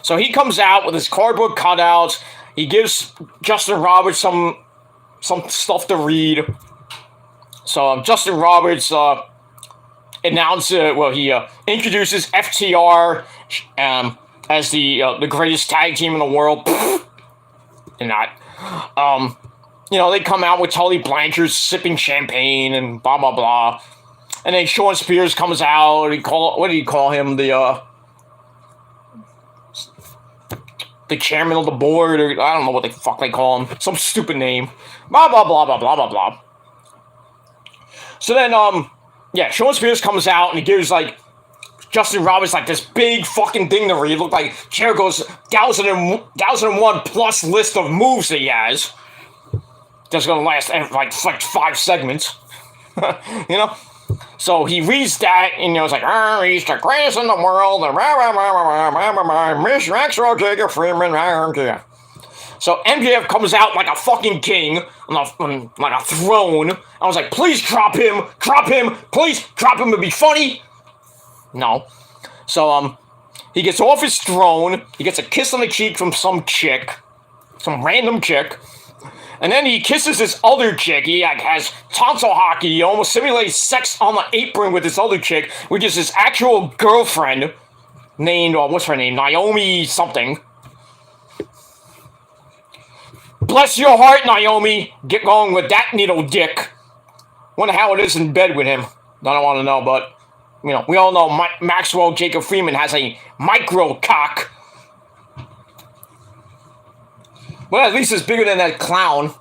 so he comes out with his cardboard cutouts. He gives Justin Roberts some stuff to read. So Justin Roberts introduces FTR as the greatest tag team in the world. And not. They come out with Tully Blanchard sipping champagne and blah blah blah. And then Shawn Spears comes out. What did he call him? The chairman of the board, or I don't know what the fuck they call him. Some stupid name. Blah blah blah blah blah blah blah. So then Shawn Spears comes out and he gives Justin Roberts this big fucking thing to read. It looked like Jericho's 1,001 plus list of moves that he has. That's gonna last 5 segments. So he reads that and it's he's the greatest in the world. Miss Maxwell Jacob Freeman. So MJF comes out like a fucking king on a throne. I was like, please drop him, please drop him to be funny. No. So he gets off his throne. He gets a kiss on the cheek from some random chick. And then he kisses this other chick. He has tonsil hockey. He almost simulates sex on the apron with this other chick, which is his actual girlfriend named, what's her name? Naomi something. Bless your heart, Naomi. Get going with that needle dick. Wonder how it is in bed with him. I don't want to know, but, we all know Maxwell Jacob Freeman has a micro cock. Well, at least it's bigger than that clown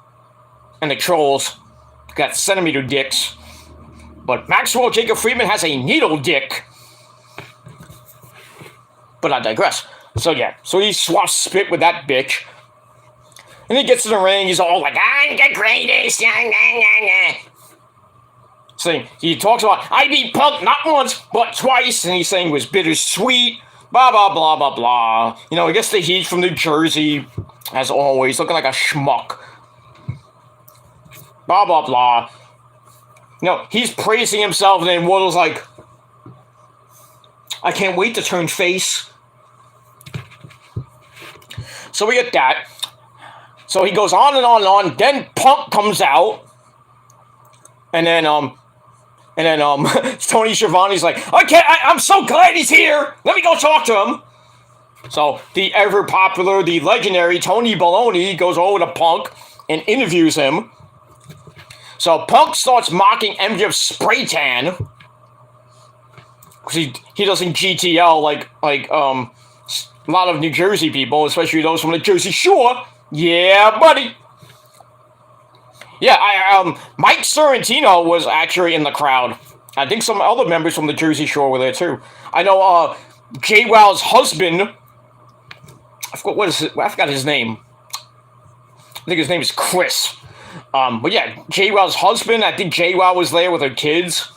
and the trolls. Got centimeter dicks. But Maxwell Jacob Freeman has a needle dick. But I digress. So he swaps spit with that bitch. And he gets in the ring, he's all like, I'm the greatest. So he talks about, I beat Punk not once, but twice. And he's saying it was bittersweet. Blah, blah, blah, blah, blah. He gets the heat from New Jersey. As always, looking like a schmuck. Blah, blah, blah. He's praising himself, and then Wardlow's like, I can't wait to turn face. So we get that. So he goes on and on and on. Then Punk comes out. And then Tony Schiavone's like, I'm so glad he's here. Let me go talk to him. So the ever-popular, the legendary Tony Baloney goes over to Punk and interviews him. So Punk starts mocking MJF's spray tan. Because he doesn't GTL like a lot of New Jersey people, especially those from the Jersey Shore. Yeah, buddy. Yeah, Mike Sorrentino was actually in the crowd. I think some other members from the Jersey Shore were there too. I know JWoww's husband, I forgot his name. I think his name is Chris. But yeah, JWoww's husband, I think JWoww was there with her kids.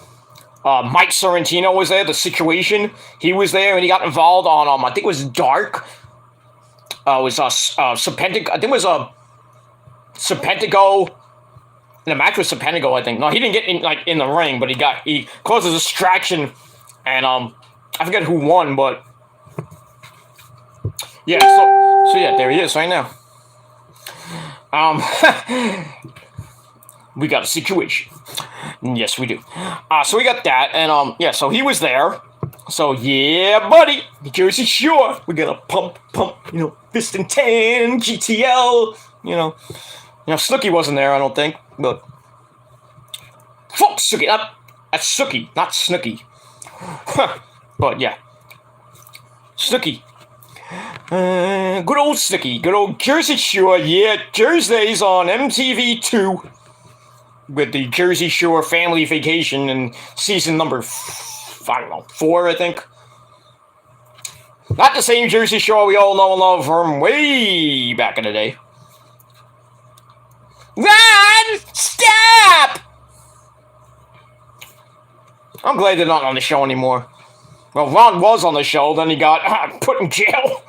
Mike Sorrentino was there, the Situation. He was there and he got involved on, I think it was Dark. It was Serpentico, I think it was Serpentico. The match was Serpentico, I think. No, he didn't get in the ring, but he caused a distraction, and I forget who won, but yeah. So yeah, there he is right now. We got a Situation. Yes, we do. So we got that, and so he was there. So yeah, buddy, New Jersey Shore. We got a pump, fist and tan, GTL. Snooki wasn't there, I don't think. But fuck Snooki, that's Snooki, not Snooki. But yeah, Snooki. Good old Snooki, good old Jersey Shore. Yeah, Thursdays on MTV2 with the Jersey Shore Family Vacation and season number 4, I think. Not the same Jersey Shore we all know and love from way back in the day. Ron, stop! I'm glad they're not on the show anymore. Well, Ron was on the show, then he got put in jail.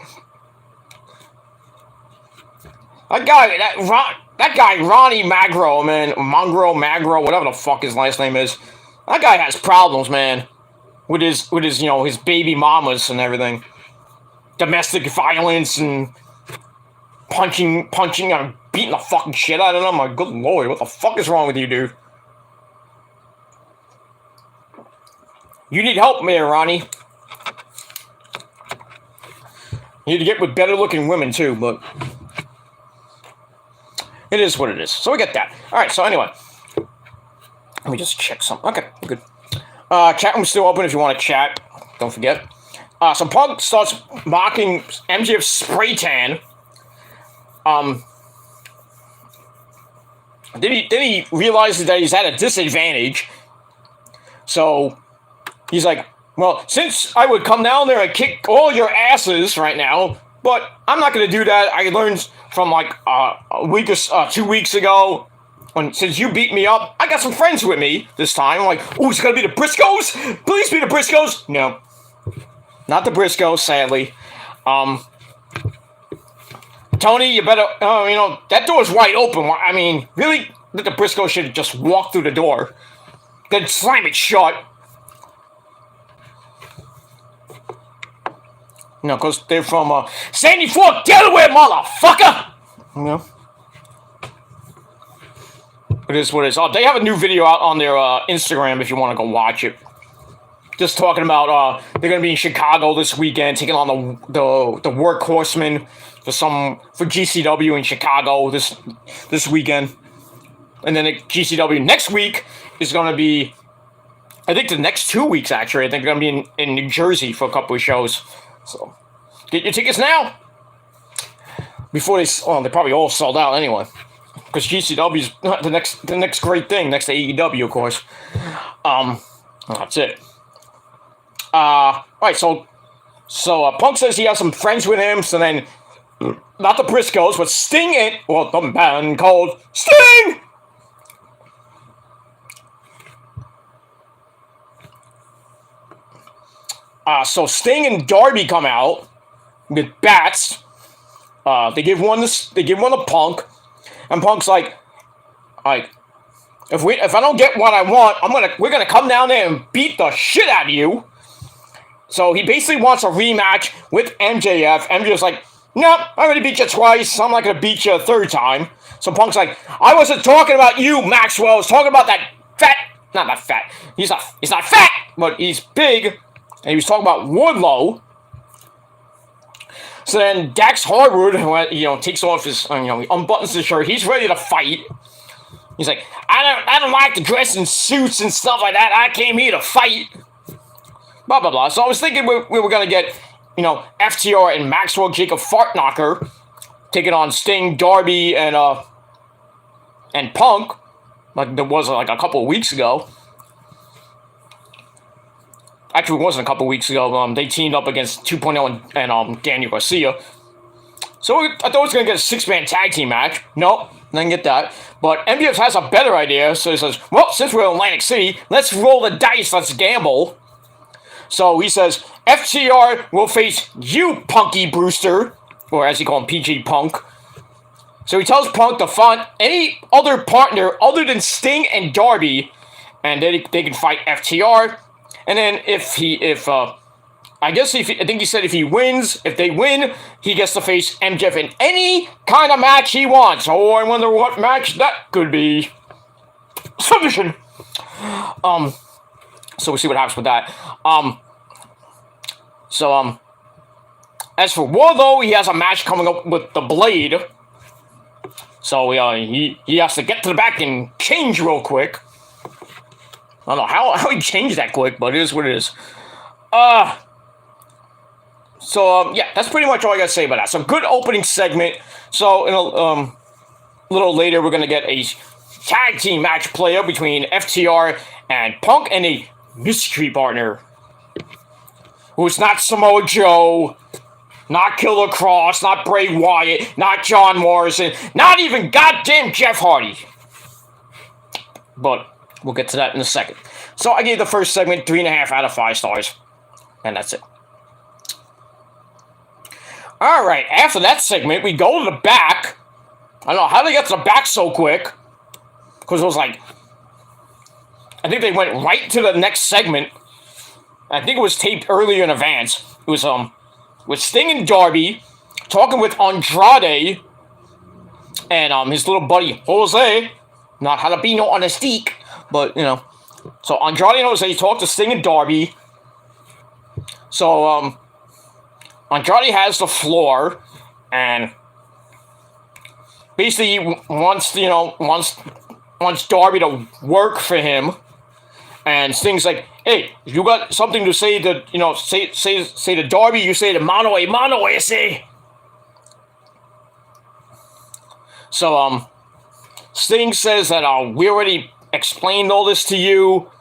That guy Ronnie Magro, man, Magro, whatever the fuck his last name is. That guy has problems, man, with his his baby mamas and everything, domestic violence and punching and beating the fucking shit out of them. My good lord, what the fuck is wrong with you, dude? You need help, Mayor Ronnie. You need to get with better looking women too, but it is what it is. So we get that. Alright, so anyway. Let me just check something. Okay, good. Chat room's still open if you want to chat. Don't forget. So Punk starts mocking MJF's spray tan. Then he realizes that he's at a disadvantage. So he's like, well, since I would come down there and kick all your asses right now, but I'm not going to do that. I learned from like a week or 2 weeks ago, since you beat me up, I got some friends with me this time. I'm like, oh, it's going to be the Briscoes? Please be the Briscoes. No, not the Briscoes, sadly. Tony, you better, that door's wide open. I mean, really, the Briscoes should have just walked through the door, then slam it shut. No, because they're from Sandy Fork, Delaware, motherfucker! You know? It is what it is. They have a new video out on their Instagram if you want to go watch it. Just talking about they're going to be in Chicago this weekend, taking on the Workhorsemen for GCW in Chicago this weekend. And then GCW next week is going to be, I think the next 2 weeks actually, I think they're going to be in New Jersey for a couple of shows. So, get your tickets now. Before they're probably all sold out anyway. Because GCW's the next great thing, next to AEW, of course. That's it. Alright, so Punk says he has some friends with him, so then, not the Briscoes, but Sting the band called Sting! So Sting and Darby come out with bats. They give one to Punk, and Punk's like, if I don't get what I want, we're gonna come down there and beat the shit out of you. So he basically wants a rematch with MJF. MJF's like, nope, I already beat you twice. I'm not gonna beat you a third time. So Punk's like, I wasn't talking about you, Maxwell. I was talking about that fat. Not that fat. He's not fat, but he's big. And he was talking about Wardlow. So then Dax Harwood, takes off his, he unbuttons his shirt. He's ready to fight. He's like, I don't like to dress in suits and stuff like that. I came here to fight. Blah, blah, blah. So I was thinking we were going to get, FTR and Maxwell Jacob Fartknocker taking on Sting, Darby, and Punk. Like there was like a couple of weeks ago. Actually, it wasn't a couple weeks ago. They teamed up against 2.0 and Daniel Garcia. So I thought it was going to get a 6-man tag team match. Nope, didn't get that. But MJF has a better idea. So he says, well, since we're in Atlantic City, let's roll the dice. Let's gamble. So he says, FTR will face you, Punky Brewster. Or as he called him, PG Punk. So he tells Punk to find any other partner other than Sting and Darby. And then they can fight FTR. And then I think he said if they win, he gets to face MJF in any kind of match he wants. Oh, I wonder what match that could be. Submission. So we'll see what happens with that. As for Wardlow, he has a match coming up with the Blade. So he has to get to the back and change real quick. I don't know how he changed that quick, but it is what it is. Yeah, that's pretty much all I gotta say about that. So good opening segment. So in a little later, we're gonna get a tag team match play out between FTR and Punk and a mystery partner, who's not Samoa Joe, not Killer Kross, not Bray Wyatt, not John Morrison, not even goddamn Jeff Hardy. But we'll get to that in a second. So I gave the first segment 3.5 out of 5 stars. And that's it. Alright, after that segment, we go to the back. I don't know how they got to the back so quick. Because it was like, I think they went right to the next segment. I think it was taped earlier in advance. It was with Sting and Darby talking with Andrade and his little buddy Jose, not jalapeno on a steak, but you know. So Andrade and Jose talked to Sting and Darby. So Andrade has the floor and basically wants Darby to work for him. And Sting's like, hey, if you got something to say to, say to Darby, you say to mano ese. So, Sting says that, we already explained all this to you.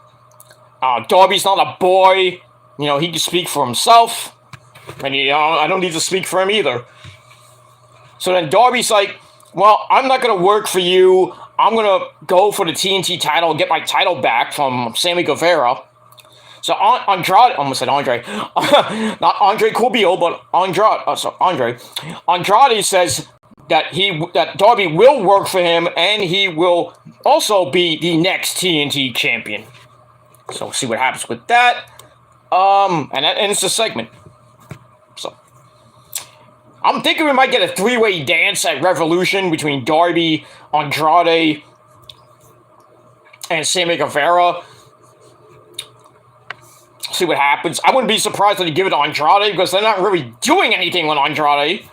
Darby's not a boy. You know, he can speak for himself. And, I don't need to speak for him either. So then Darby's like, well, I'm not going to work for you. I'm going to go for the TNT title and get my title back from Sammy Guevara. So Andrade, almost said Andre, not Andre Corbeau, but Andre. Andrade says that Darby will work for him and he will also be the next TNT champion. So we'll see what happens with that. And that ends the segment. So I'm thinking we might get a three-way dance at Revolution between Darby, Andrade, and Sammy Guevara. See what happens. I wouldn't be surprised if they give it to Andrade because they're not really doing anything with Andrade.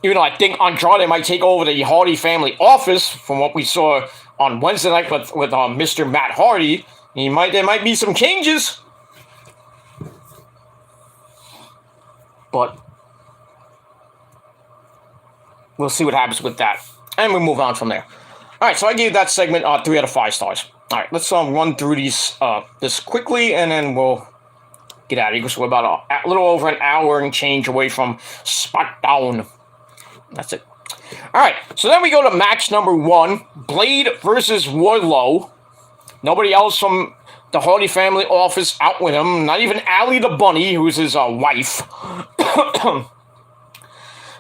Even though I think Andrade might take over the Hardy family office from what we saw on Wednesday night with Mr. Matt Hardy. There might be some changes. But we'll see what happens with that. And we'll move on from there. Alright, so I gave that segment 3 out of 5 stars. Alright, let's run through this quickly, and then we'll get out of here. Because we're about a little over an hour and change away from SmackDown. That's it. Alright, so then we go to match number 1. Blade versus Wardlow. Nobody else from the Hardy family office out with him. Not even Allie the Bunny, who's his wife.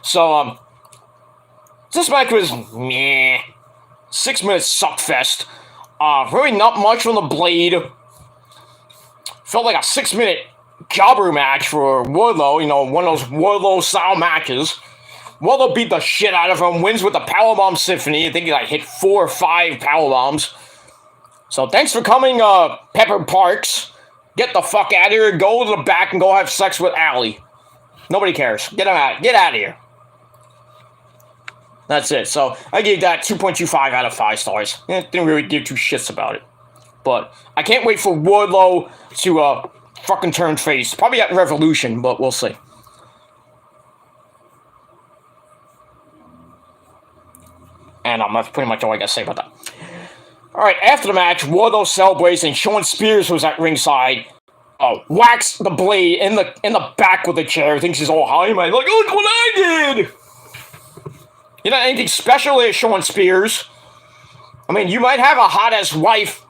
So, this match was meh. 6 minutes suckfest. Really not much from the Blade. Felt like a 6-minute jobber match for Wardlow. You know, one of those Wardlow-style matches. Wardlow beat the shit out of him. Wins with the Powerbomb Symphony. I think he hit 4 or 5 Powerbombs. So thanks for coming, Pepper Parks. Get the fuck out of here. Go to the back and go have sex with Allie. Nobody cares. Get out of here. That's it. So I gave that 2.25 out of 5 stars. Didn't really give 2 shits about it. But I can't wait for Wardlow to fucking turn face. Probably at Revolution, but we'll see. And that's pretty much all I gotta say about that. Alright, after the match, Wardlow celebrates and Shawn Spears was at ringside. Whacks the Blade in the back with the chair. Thinks he's all high, man. Like, look what I did! You're not anything special there, Shawn Spears. I mean, you might have a hot-ass wife,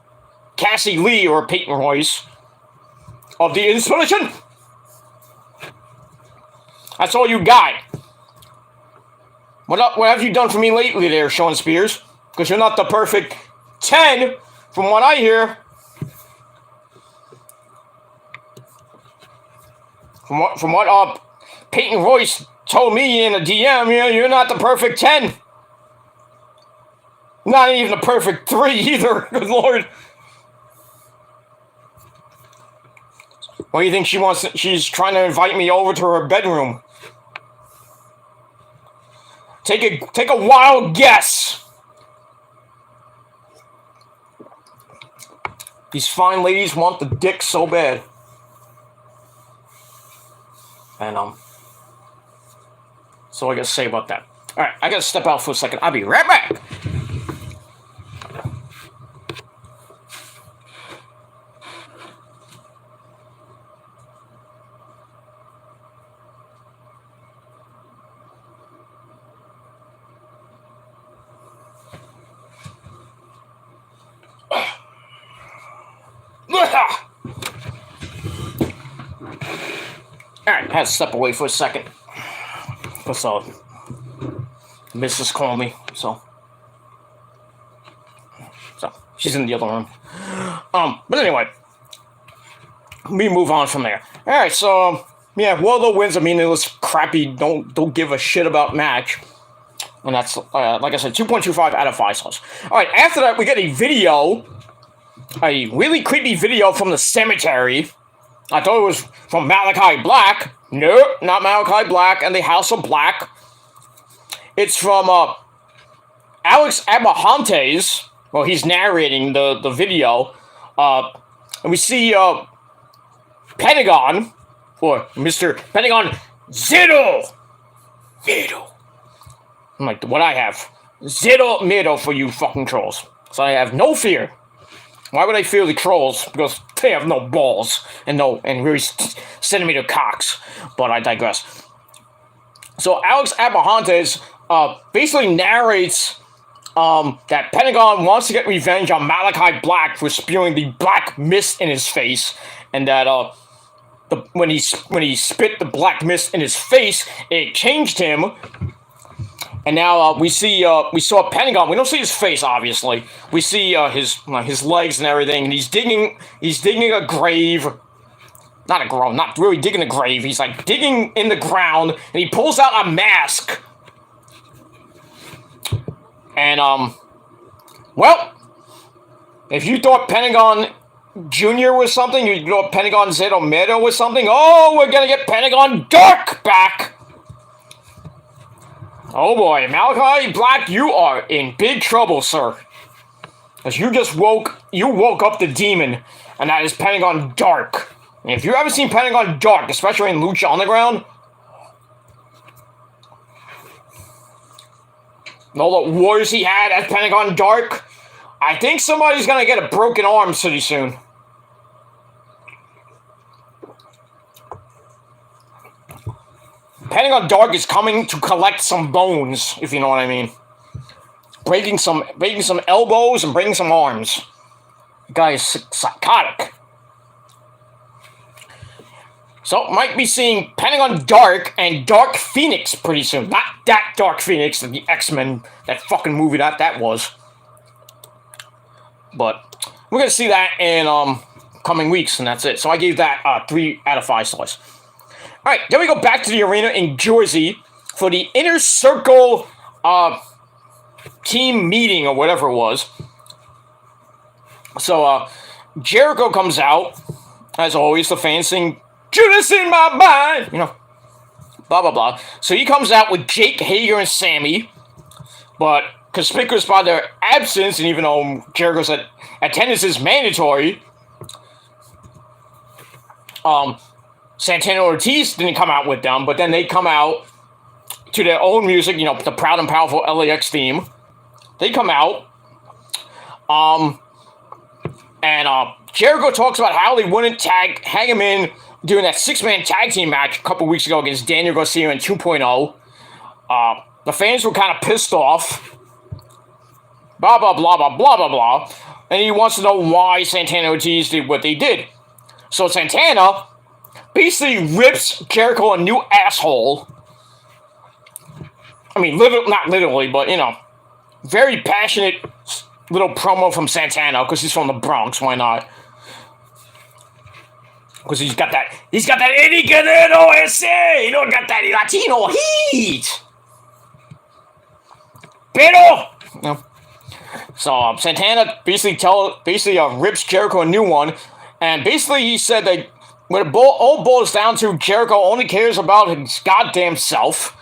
Cassie Lee or Peyton Royce, of the Inspiration. That's all you got. What have you done for me lately there, Shawn Spears? Because you're not the perfect 10, from what I hear. From what Peyton Royce told me in a DM, you're not the perfect 10. Not even the perfect 3 either, good lord. What do you think she's trying to invite me over to her bedroom? Take a wild guess. These fine ladies want the dick so bad. And so I gotta say about that. Alright, I gotta step out for a second. I'll be right back. Alright, I had to step away for a second. So, Mrs. called me, so she's in the other room. But anyway, we move on from there. All right, so yeah, Wardlow wins a meaningless, crappy, don't give a shit about match, and that's like I said, 2.25 out of 5 stars. All right, after that, we get a video, a really creepy video from the cemetery. I thought it was from Malachi Black. Nope, not Malachi Black and the House of Black. It's from Alex Abrahantes. Well, he's narrating the video. And we see Pentagon, or Mr. Pentagon Zero Middle. I'm like, what I have? Zero Middle for you fucking trolls. So I have no fear. Why would I fear the trolls? Because they have no balls and really centimeter cocks. But I digress. So Alex Abrahantes basically narrates that Pentagon wants to get revenge on Malachi Black for spewing the black mist in his face, and that when he spit the black mist in his face, it changed him. And now we saw Pentagon. We don't see his face, obviously. We see his legs and everything. And he's digging a grave. Not really digging a grave. He's like digging in the ground, and he pulls out a mask. And well, if you thought Pentagon Jr. was something, you thought Pentagon Zero Middle was something. Oh, we're gonna get Pentagon Dark back. Oh boy, Malachi Black, you are in big trouble, sir. Because you woke up the demon, and that is Pentagon Dark. And if you haven't seen Pentagon Dark, especially in Lucha Underground, all the wars he had at Pentagon Dark, I think somebody's gonna get a broken arm pretty soon. Pentagon Dark is coming to collect some bones, if you know what I mean. Breaking some elbows and breaking some arms. The guy is psychotic. So, might be seeing Pentagon Dark and Dark Phoenix pretty soon. Not that Dark Phoenix, the X-Men, that fucking movie that was. But we're gonna see that in coming weeks, and that's it. So I gave that 3 out of 5 stars. All right, then we go back to the arena in Jersey for the Inner Circle team meeting or whatever it was. So Jericho comes out, as always. The fans sing "Judas in my mind," you know, blah blah blah. So he comes out with Jake Hager and Sammy, but conspicuous by their absence, and even though Jericho said attendance is mandatory, Santana Ortiz didn't come out with them, but then they come out to their own music, you know, the Proud and Powerful LAX theme. They come out, and Jericho talks about how they wouldn't hang him in during that 6-man tag team match a couple weeks ago against Daniel Garcia in 2.0. The fans were kind of pissed off. Blah, blah, blah, blah, blah, blah, blah. And he wants to know why Santana Ortiz did what they did. So Santana basically rips Jericho a new asshole. I mean, not literally, but, you know, very passionate little promo from Santana, because he's from the Bronx, why not? Because he's got that Eddie Guerrero ese, you know, got that Latino heat. Pero, no. So Santana basically rips Jericho a new one, and basically he said that when it all boils down to, Jericho only cares about his goddamn self.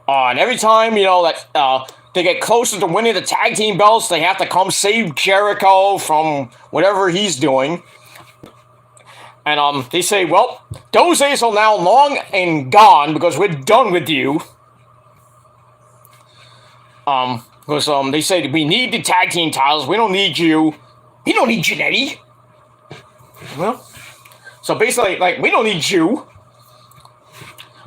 And every time, you know, that they get closer to winning the tag team belts, they have to come save Jericho from whatever he's doing. And they say, well, those days are now long and gone because we're done with you. Because they say we need the tag team titles. We don't need you. We don't need Jannetty. Well, so basically, like, we don't need you.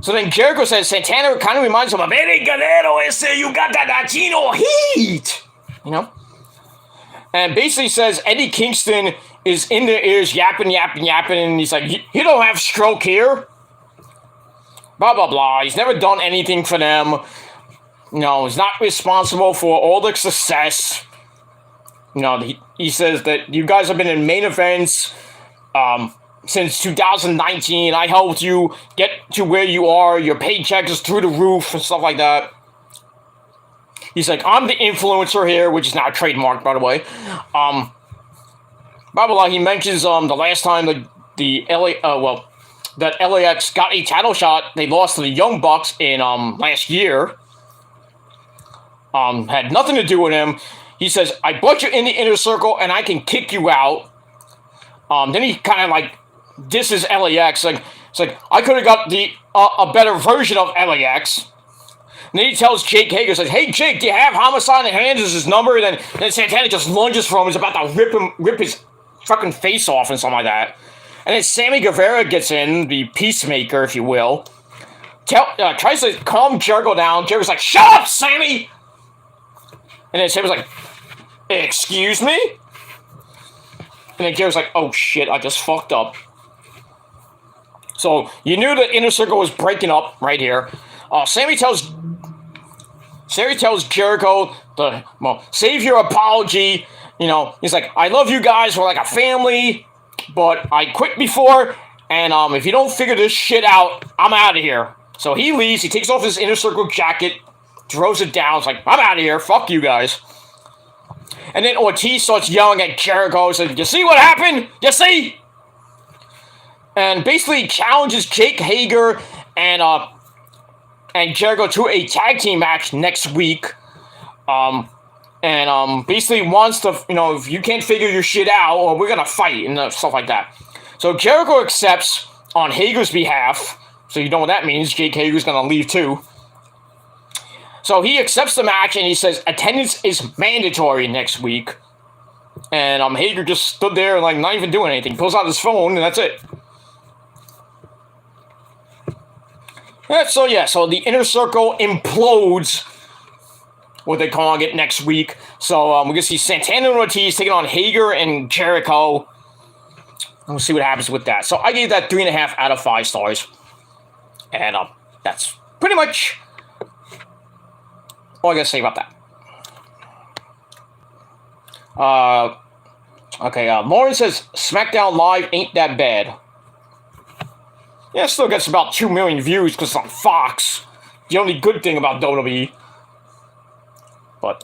So then Jericho says Santana kind of reminds him of Eddie Guerrero. You got that Latino heat, you know. And basically says Eddie Kingston is in their ears yapping, and he's like, "You don't have stroke here." Blah blah blah. He's never done anything for them. is not responsible for all the success. He says that you guys have been in main events since 2019. I helped you get to where you are. Your paycheck is through the roof and stuff like that. He's like, I'm the influencer here, which is now trademarked, by the way. Blah, blah, blah. He mentions the last time that LAX got a title shot, they lost to the Young Bucks in last year. Had nothing to do with him. He says, I brought you in the inner circle and I can kick you out. Then he kind of like disses LAX. It's like I could have got a better version of LAX. And then he tells Jake Hager, says, hey Jake, do you have Homicide in hands as his number? And then Santana just lunges for him. He's about to rip his fucking face off and something like that. And then Sammy Guevara gets in, the peacemaker, if you will. Tries to calm Jericho down. Jericho's like, shut up, Sammy! And then Sammy's like, excuse me? And then Jericho's like, oh shit, I just fucked up. So, you knew the Inner Circle was breaking up right here. Sammy tells Jericho to save your apology. He's like, I love you guys. We're like a family. But I quit before, and if you don't figure this shit out, I'm out of here. So he leaves, he takes off his Inner Circle jacket, throws it down, it's like, I'm out of here, fuck you guys. And then Ortiz starts yelling at Jericho, says, you see what happened? You see? And basically challenges Jake Hager and Jericho to a tag team match next week. And basically wants to, if you can't figure your shit out, or we're gonna fight and stuff like that. So Jericho accepts on Hager's behalf. So you know what that means. Jake Hager's gonna leave too. So he accepts the match and he says attendance is mandatory next week. And Hager just stood there like not even doing anything. Pulls out his phone and that's it. So the Inner Circle implodes. What they're calling it next week. So we're going to see Santana and Ortiz taking on Hager and Jericho. We'll see what happens with that. So I gave that 3.5 out of 5 stars. And that's pretty much all I got to say about that. Lauren says, SmackDown Live ain't that bad. Yeah, it still gets about 2 million views because it's on Fox. The only good thing about WWE. But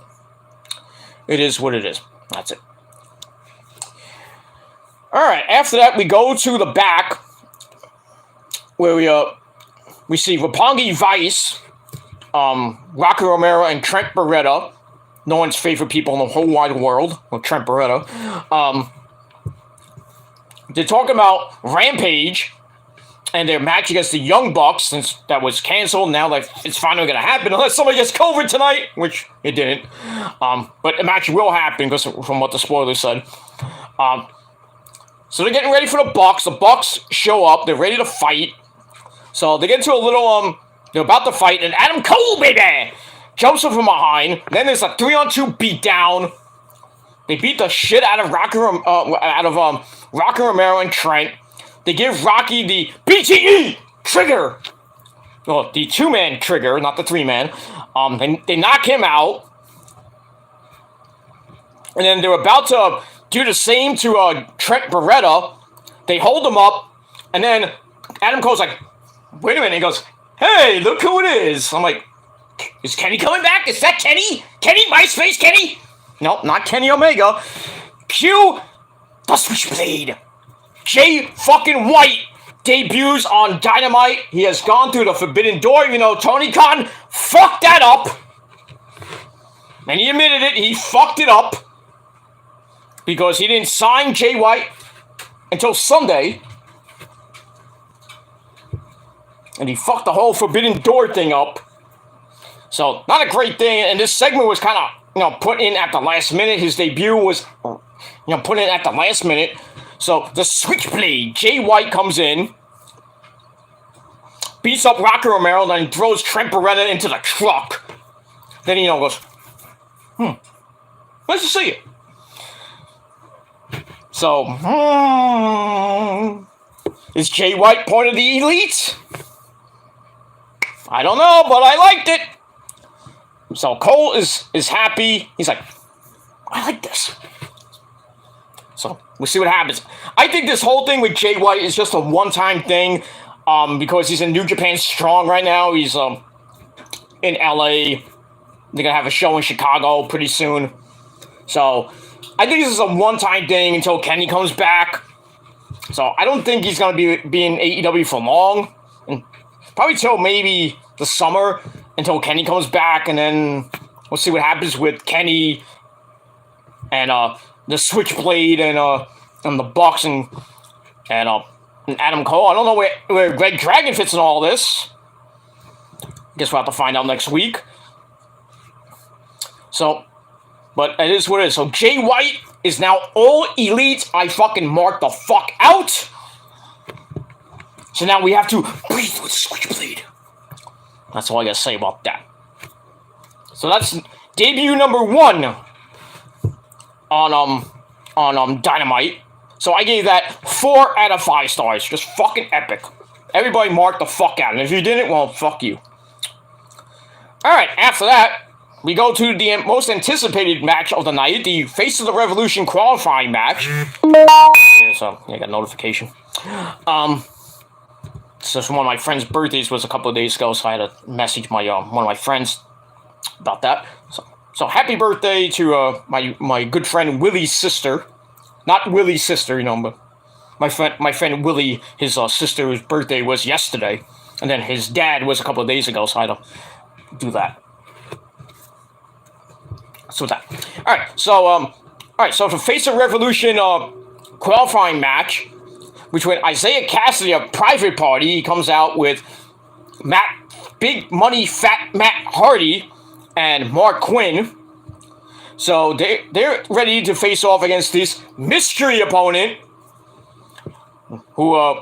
it is what it is. That's it. Alright, after that, we go to the back where we see Roppongi Vice, Rocky Romero, and Trent Beretta. No one's favorite people in the whole wide world. Well, Trent Beretta. They're talking about Rampage and their match against the Young Bucks, since that was canceled. Now that it's finally going to happen, unless somebody gets COVID tonight, which it didn't. But the match will happen, because from what the spoilers said. So they're getting ready for the Bucks. The Bucks show up. They're ready to fight. So they get into a little, they're about to fight, and Adam Cole, baby, jumps up from behind. Then there's a 3-on-2 beatdown. They beat the shit out of Rocky Romero and Trent. They give Rocky the BTE trigger. Well, the 2-man trigger, not the 3-man. They knock him out. And then they're about to do the same to Trent Beretta. They hold him up. And then Adam Cole's like, wait a minute. He goes, hey, look who it is. I'm like, is Kenny coming back? Is that Kenny? Kenny? MySpace Kenny? Nope, not Kenny Omega. Cue the Switchblade. Jay fucking White debuts on Dynamite. He has gone through the Forbidden Door. Tony Khan fucked that up. And he admitted it. He fucked it up. Because he didn't sign Jay White until Sunday. And he fucked the whole Forbidden Door thing up. So, not a great thing. And this segment was kind of, put in at the last minute. His debut was, put in at the last minute. So, the Switchblade, Jay White comes in, beats up Rocky Romero, then throws Trent Beretta into the truck. Then he, goes, nice to see you. So, is Jay White part of the Elite? I don't know, but I liked it. So Cole is happy. He's like, I like this. So we'll see what happens. I think this whole thing with Jay White is just a one-time thing, because he's in New Japan Strong right now. He's in LA. They're gonna have a show in Chicago pretty soon. So I think this is a one-time thing until Kenny comes back. So I don't think he's gonna be in AEW for long, and probably till maybe the summer until Kenny comes back, and then we'll see what happens with Kenny and the Switchblade and the Bucks and Adam Cole. I don't know where Greg Dragon fits in all this. Guess we'll have to find out next week. So, but it is what it is. So Jay White is now all elite. I fucking marked the fuck out. So now we have to breathe with Switchblade. That's all I gotta say about that. So that's debut number 1 on Dynamite. So I gave that 4 out of 5 stars. Just fucking epic. Everybody mark the fuck out. And if you didn't, well, fuck you. Alright, after that, we go to the most anticipated match of the night, the Face of the Revolution qualifying match. So, yeah, I got a notification. So one of my friend's birthdays was a couple of days ago, so I had to message my one of my friends about that. So happy birthday to my good friend Willie's sister. Not Willie's sister, you know, but my friend Willie, his sister's birthday was yesterday, and then his dad was a couple of days ago, so I had to do that. So that. All right. So for Face of Revolution qualifying match, which when Isaiah Cassidy, a private party, he comes out with Big Money Fat Matt Hardy and Mark Quinn. So they're ready to face off against this mystery opponent who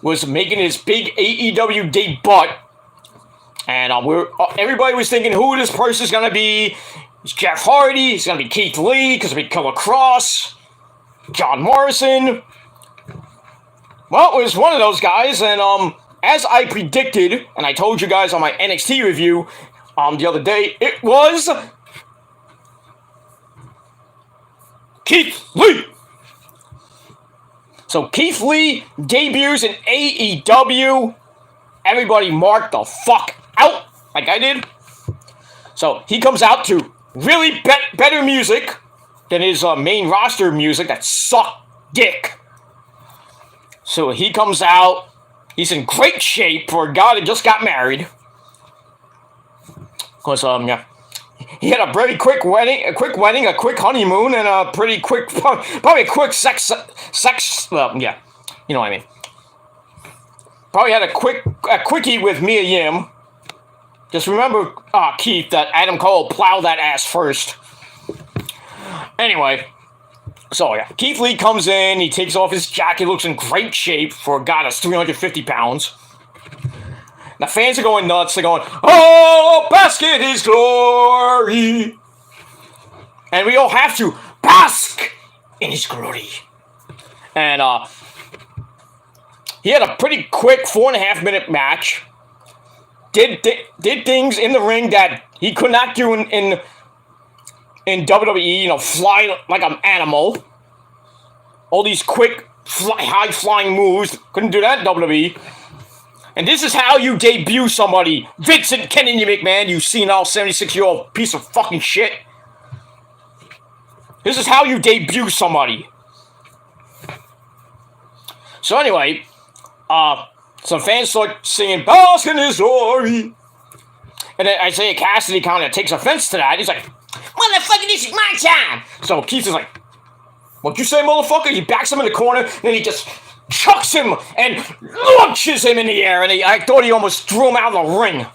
was making his big AEW debut. And everybody was thinking who this person is gonna be. It's Jeff Hardy. It's gonna be Keith Lee because it'll be Killer Cross, John Morrison. Well, it was one of those guys, and as I predicted, and I told you guys on my NXT review the other day, it was Keith Lee. So Keith Lee debuts in AEW. Everybody marked the fuck out like I did. So he comes out to really better music than his main roster music that sucked dick. So he comes out. He's in great shape for a guy that just got married. Because yeah, he had a very quick wedding, a quick honeymoon, and a pretty quick, probably a quick sex. Yeah, you know what I mean. Probably had a quickie with Mia Yim. Just remember, Keith, that Adam Cole plowed that ass first. Anyway, so yeah, Keith Lee comes in, he takes off his jacket, looks in great shape for a guy that's 350 pounds. The fans are going nuts, they're going, oh, bask in his glory. And we all have to bask in his glory. And he had a pretty quick 4.5-minute match. Did things in the ring that he could not do in WWE, you know, fly like an animal. All these quick, high-flying moves. Couldn't do that in WWE. And this is how you debut somebody. Vincent Kennedy McMahon, you senile 76-year-old piece of fucking shit. This is how you debut somebody. So anyway, some fans start singing "Bask in His Glory," and then Isaiah Cassidy kind of takes offense to that. He's like, "Motherfucker, this is my time." So Keith is like, "What'd you say, motherfucker?" He backs him in the corner, and then he just chucks him and launches him in the air. And I thought he almost threw him out of the ring.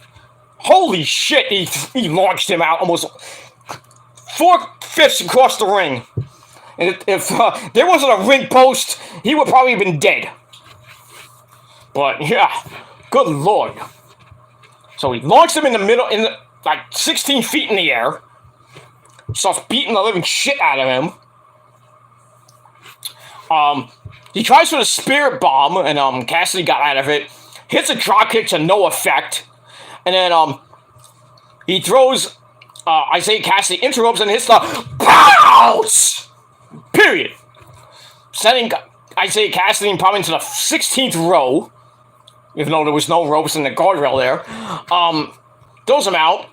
Holy shit! He launched him out almost 4/5 across the ring. And if there wasn't a ring post, he would probably have been dead. But yeah, good lord. So he launched him in the middle, like 16 feet in the air. Starts beating the living shit out of him. He tries for the spirit bomb, and Cassidy got out of it. Hits a drop kick to no effect. And then He throws Isaiah Cassidy into ropes and hits the bounce! Period. Sending Isaiah Cassidy probably into the 16th row, even though there was no ropes in the guardrail there. Throws him out,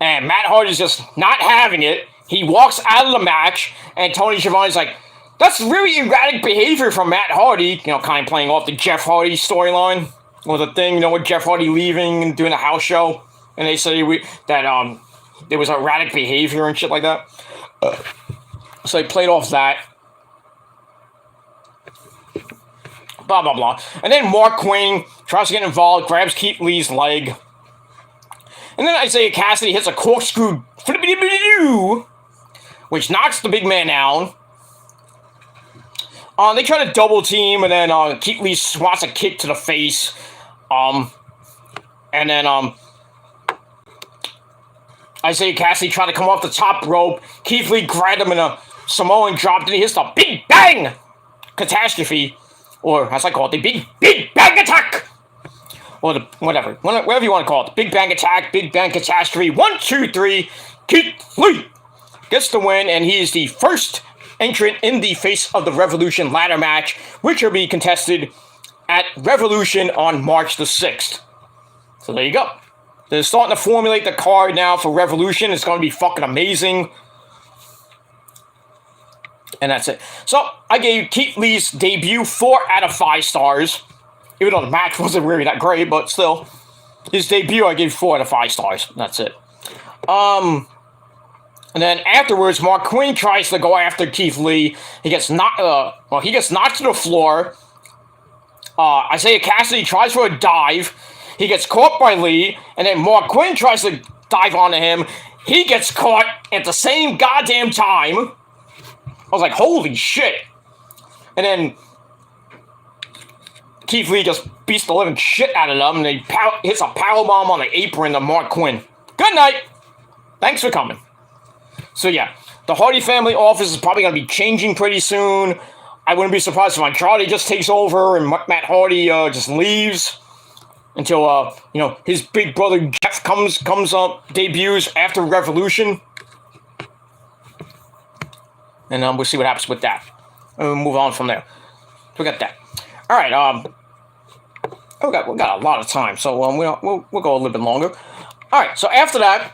and Matt Hardy's just not having it. He walks out of the match, and Tony Schiavone's like, that's really erratic behavior from Matt Hardy, kind of playing off the Jeff Hardy storyline, or the thing, with Jeff Hardy leaving and doing a house show, and they say that there was erratic behavior and shit like that. So they played off that. Blah, blah, blah. And then Mark Quinn tries to get involved, grabs Keith Lee's leg. And then Isaiah Cassidy hits a corkscrew, which knocks the big man down. They try to double team, and then Keith Lee swats a kick to the face. And then Isaiah Cassidy tried to come off the top rope. Keith Lee grabbed him in a Samoan drop, and he hits the Big Bang Catastrophe. Or, as I call it, the Big Bang Attack! Or the, whatever you want to call it. The Big Bang Attack, Big Bang Catastrophe. 1, 2, 3. Keith Lee gets the win, and he is the first entrant in the Face of the Revolution ladder match, which will be contested at Revolution on March the 6th. So there you go. They're starting to formulate the card now for Revolution. It's going to be fucking amazing. And that's it. So, I gave Keith Lee's debut 4 out of 5 stars. Even though the match wasn't really that great, but still. His debut, I gave 4 out of 5 stars. That's it. And then afterwards, Mark Quinn tries to go after Keith Lee. He gets knocked to the floor. Isaiah Cassidy tries for a dive. He gets caught by Lee. And then Mark Quinn tries to dive onto him. He gets caught at the same goddamn time. I was like, holy shit. And then Keith Lee just beats the living shit out of them, and he hits a powerbomb on the apron to Mark Quinn. Good night. Thanks for coming. So yeah, the Hardy family office is probably going to be changing pretty soon. I wouldn't be surprised if Andrade just takes over and Matt Hardy just leaves until, his big brother Jeff comes up, debuts after Revolution. And we'll see what happens with that. And we'll move on from there. So we got that. All right. We got a lot of time, so we'll go a little bit longer. All right. So after that,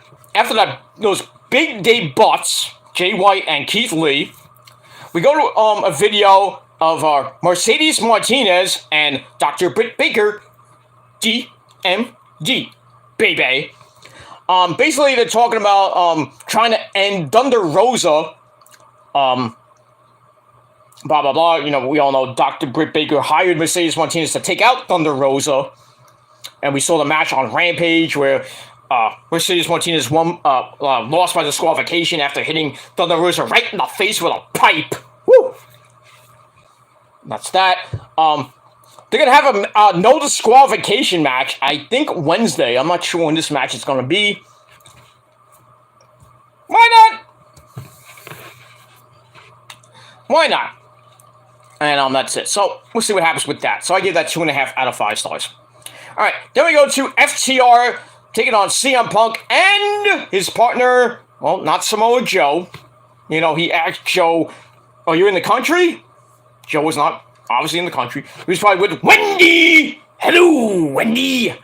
those big day butts, Jay White and Keith Lee, we go to a video of Mercedes Martinez and Dr. Britt Baker, DMD, baby. Basically, they're talking about trying to end Thunder Rosa. Blah, blah, blah. We all know Dr. Britt Baker hired Mercedes Martinez to take out Thunder Rosa. And we saw the match on Rampage where Mercedes Martinez lost by disqualification after hitting Thunder Rosa right in the face with a pipe. Woo! That's that. They're going to have a no disqualification match, I think Wednesday. I'm not sure when this match is going to be. Why not? Why not? And that's it. So, we'll see what happens with that. So, I give that 2.5 out of 5 stars. Alright, then we go to FTR taking on CM Punk and his partner, well, not Samoa Joe. He asked Joe, are you in the country? Joe was not obviously in the country. He was probably with Wendy! Hello, Wendy!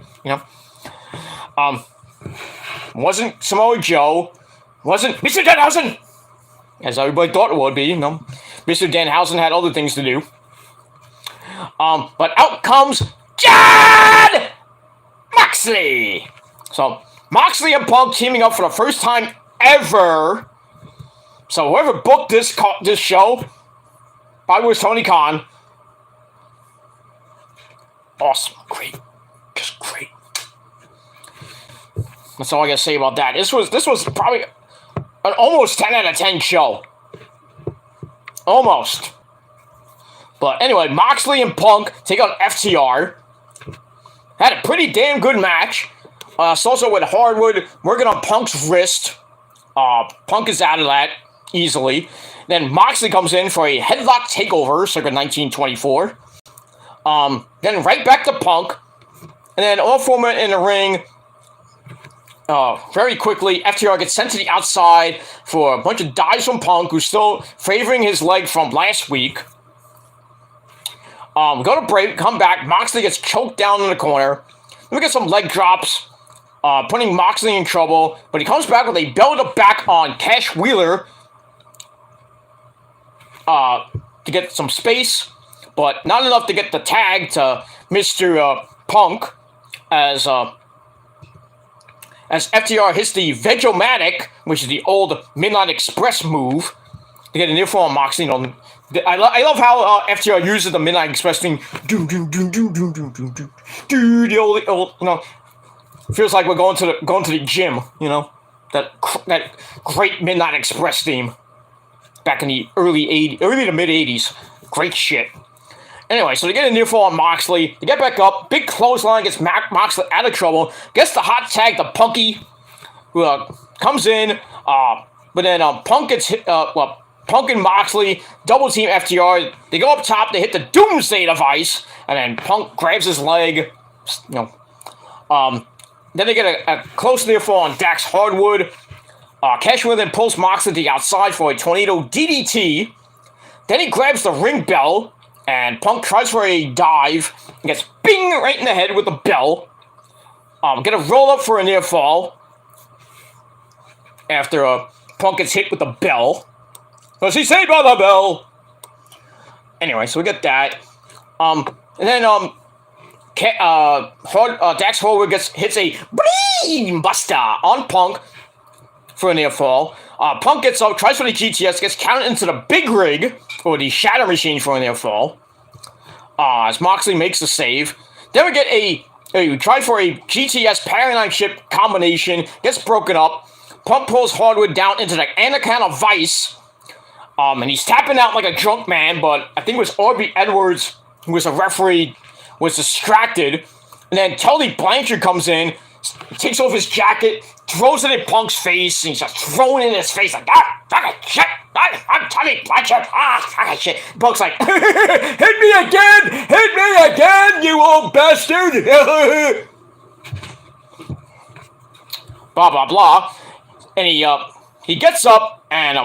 Wasn't Samoa Joe. Wasn't Mr. Danhausen! As everybody thought it would be, Mr. Danhausen had other things to do. But out comes Jon Moxley! So, Moxley and Punk teaming up for the first time ever. So, whoever booked this show, probably was Tony Khan. Awesome. Great. Just great. That's all I gotta say about that. This was probably an almost 10 out of 10 show. Almost. But anyway, Moxley and Punk take on FTR. Had a pretty damn good match. It's also with Hardwood working on Punk's wrist. Punk is out of that easily. Then Moxley comes in for a headlock takeover, circa 1924. Then right back to Punk. And then all four men in the ring very quickly, FTR gets sent to the outside for a bunch of dives from Punk, who's still favoring his leg from last week. We go to break, come back. Moxley gets choked down in the corner. Then we get some leg drops, putting Moxley in trouble. But he comes back with a belly to back on Cash Wheeler to get some space, but not enough to get the tag to Mr. Punk as FTR hits the Veg-O-Matic, which is the old Midnight Express move, to get a near fall on Moxley. You know, I love how FTR uses the Midnight Express thing. The old, you know, feels like we're going to the gym. You know, that great Midnight Express theme back in the early to mid 80s. Great shit. Anyway, so they get a near fall on Moxley. They get back up. Big clothesline gets Moxley out of trouble. Gets the hot tag to Punky, who comes in. But then Punk gets hit. Punk and Moxley double team FTR. They go up top. They hit the Doomsday device, and then Punk grabs his leg. You know. Then they get a close near fall on Dax Hardwood. Cash Wheeler then pulls Moxley to the outside for a tornado DDT. Then he grabs the ring bell, and Punk tries for a dive and gets bing right in the head with the bell. Get a roll up for a near fall after Punk gets hit with the bell. Was he saved by the bell? Anyway, so we get that. And then Dax Hardwood hits a Brain Buster on Punk for a near fall. Punk gets up, tries for the GTS, gets counted into the big rig, or the Shatter Machine for a near fall. As Moxley makes the save. Then we get we try for a GTS Paradigm Ship combination, gets broken up. Punk pulls Hardwood down into the Anaconda Vice. And he's tapping out like a drunk man, but I think it was R.B. Edwards, who was a referee, was distracted. And then Tully Blanchard comes in, takes off his jacket, throws it in Punk's face, and he's just throwing it in his face like, fucking shit, I'm Tully Blanchard, fucking shit. Punk's like, hit me again, you old bastard. Blah, blah, blah. And he gets up and,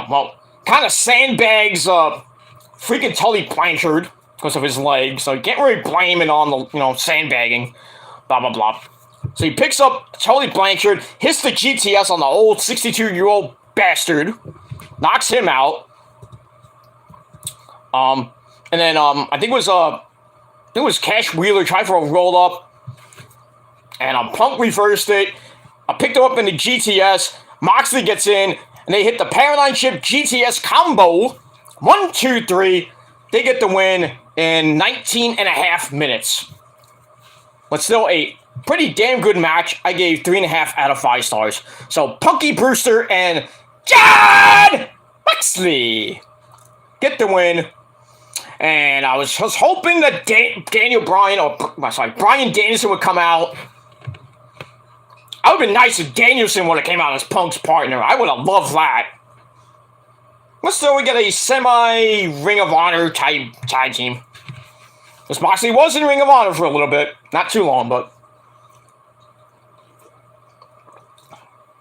kind of sandbags freaking Tully Blanchard because of his leg, so you can't really blame it on the, sandbagging, blah, blah, blah. So he picks up Tully Blanchard, hits the GTS on the old 62-year-old bastard, knocks him out. And then I think it was Cash Wheeler tried for a roll-up, and Punk reversed it. I picked him up in the GTS. Moxley gets in, and they hit the Paradigm Ship GTS combo. 1, 2, 3. They get the win in 19 and a half minutes. But still a pretty damn good match. I gave 3.5 out of 5 stars. So Punky Brewster and Jon Moxley get the win. And I was just hoping that Bryan Danielson would come out. It would have been nice if Danielson would have came out as Punk's partner. I would have loved that. But still, we get a semi-Ring of Honor type tag team. Because Moxley was in Ring of Honor for a little bit. Not too long, but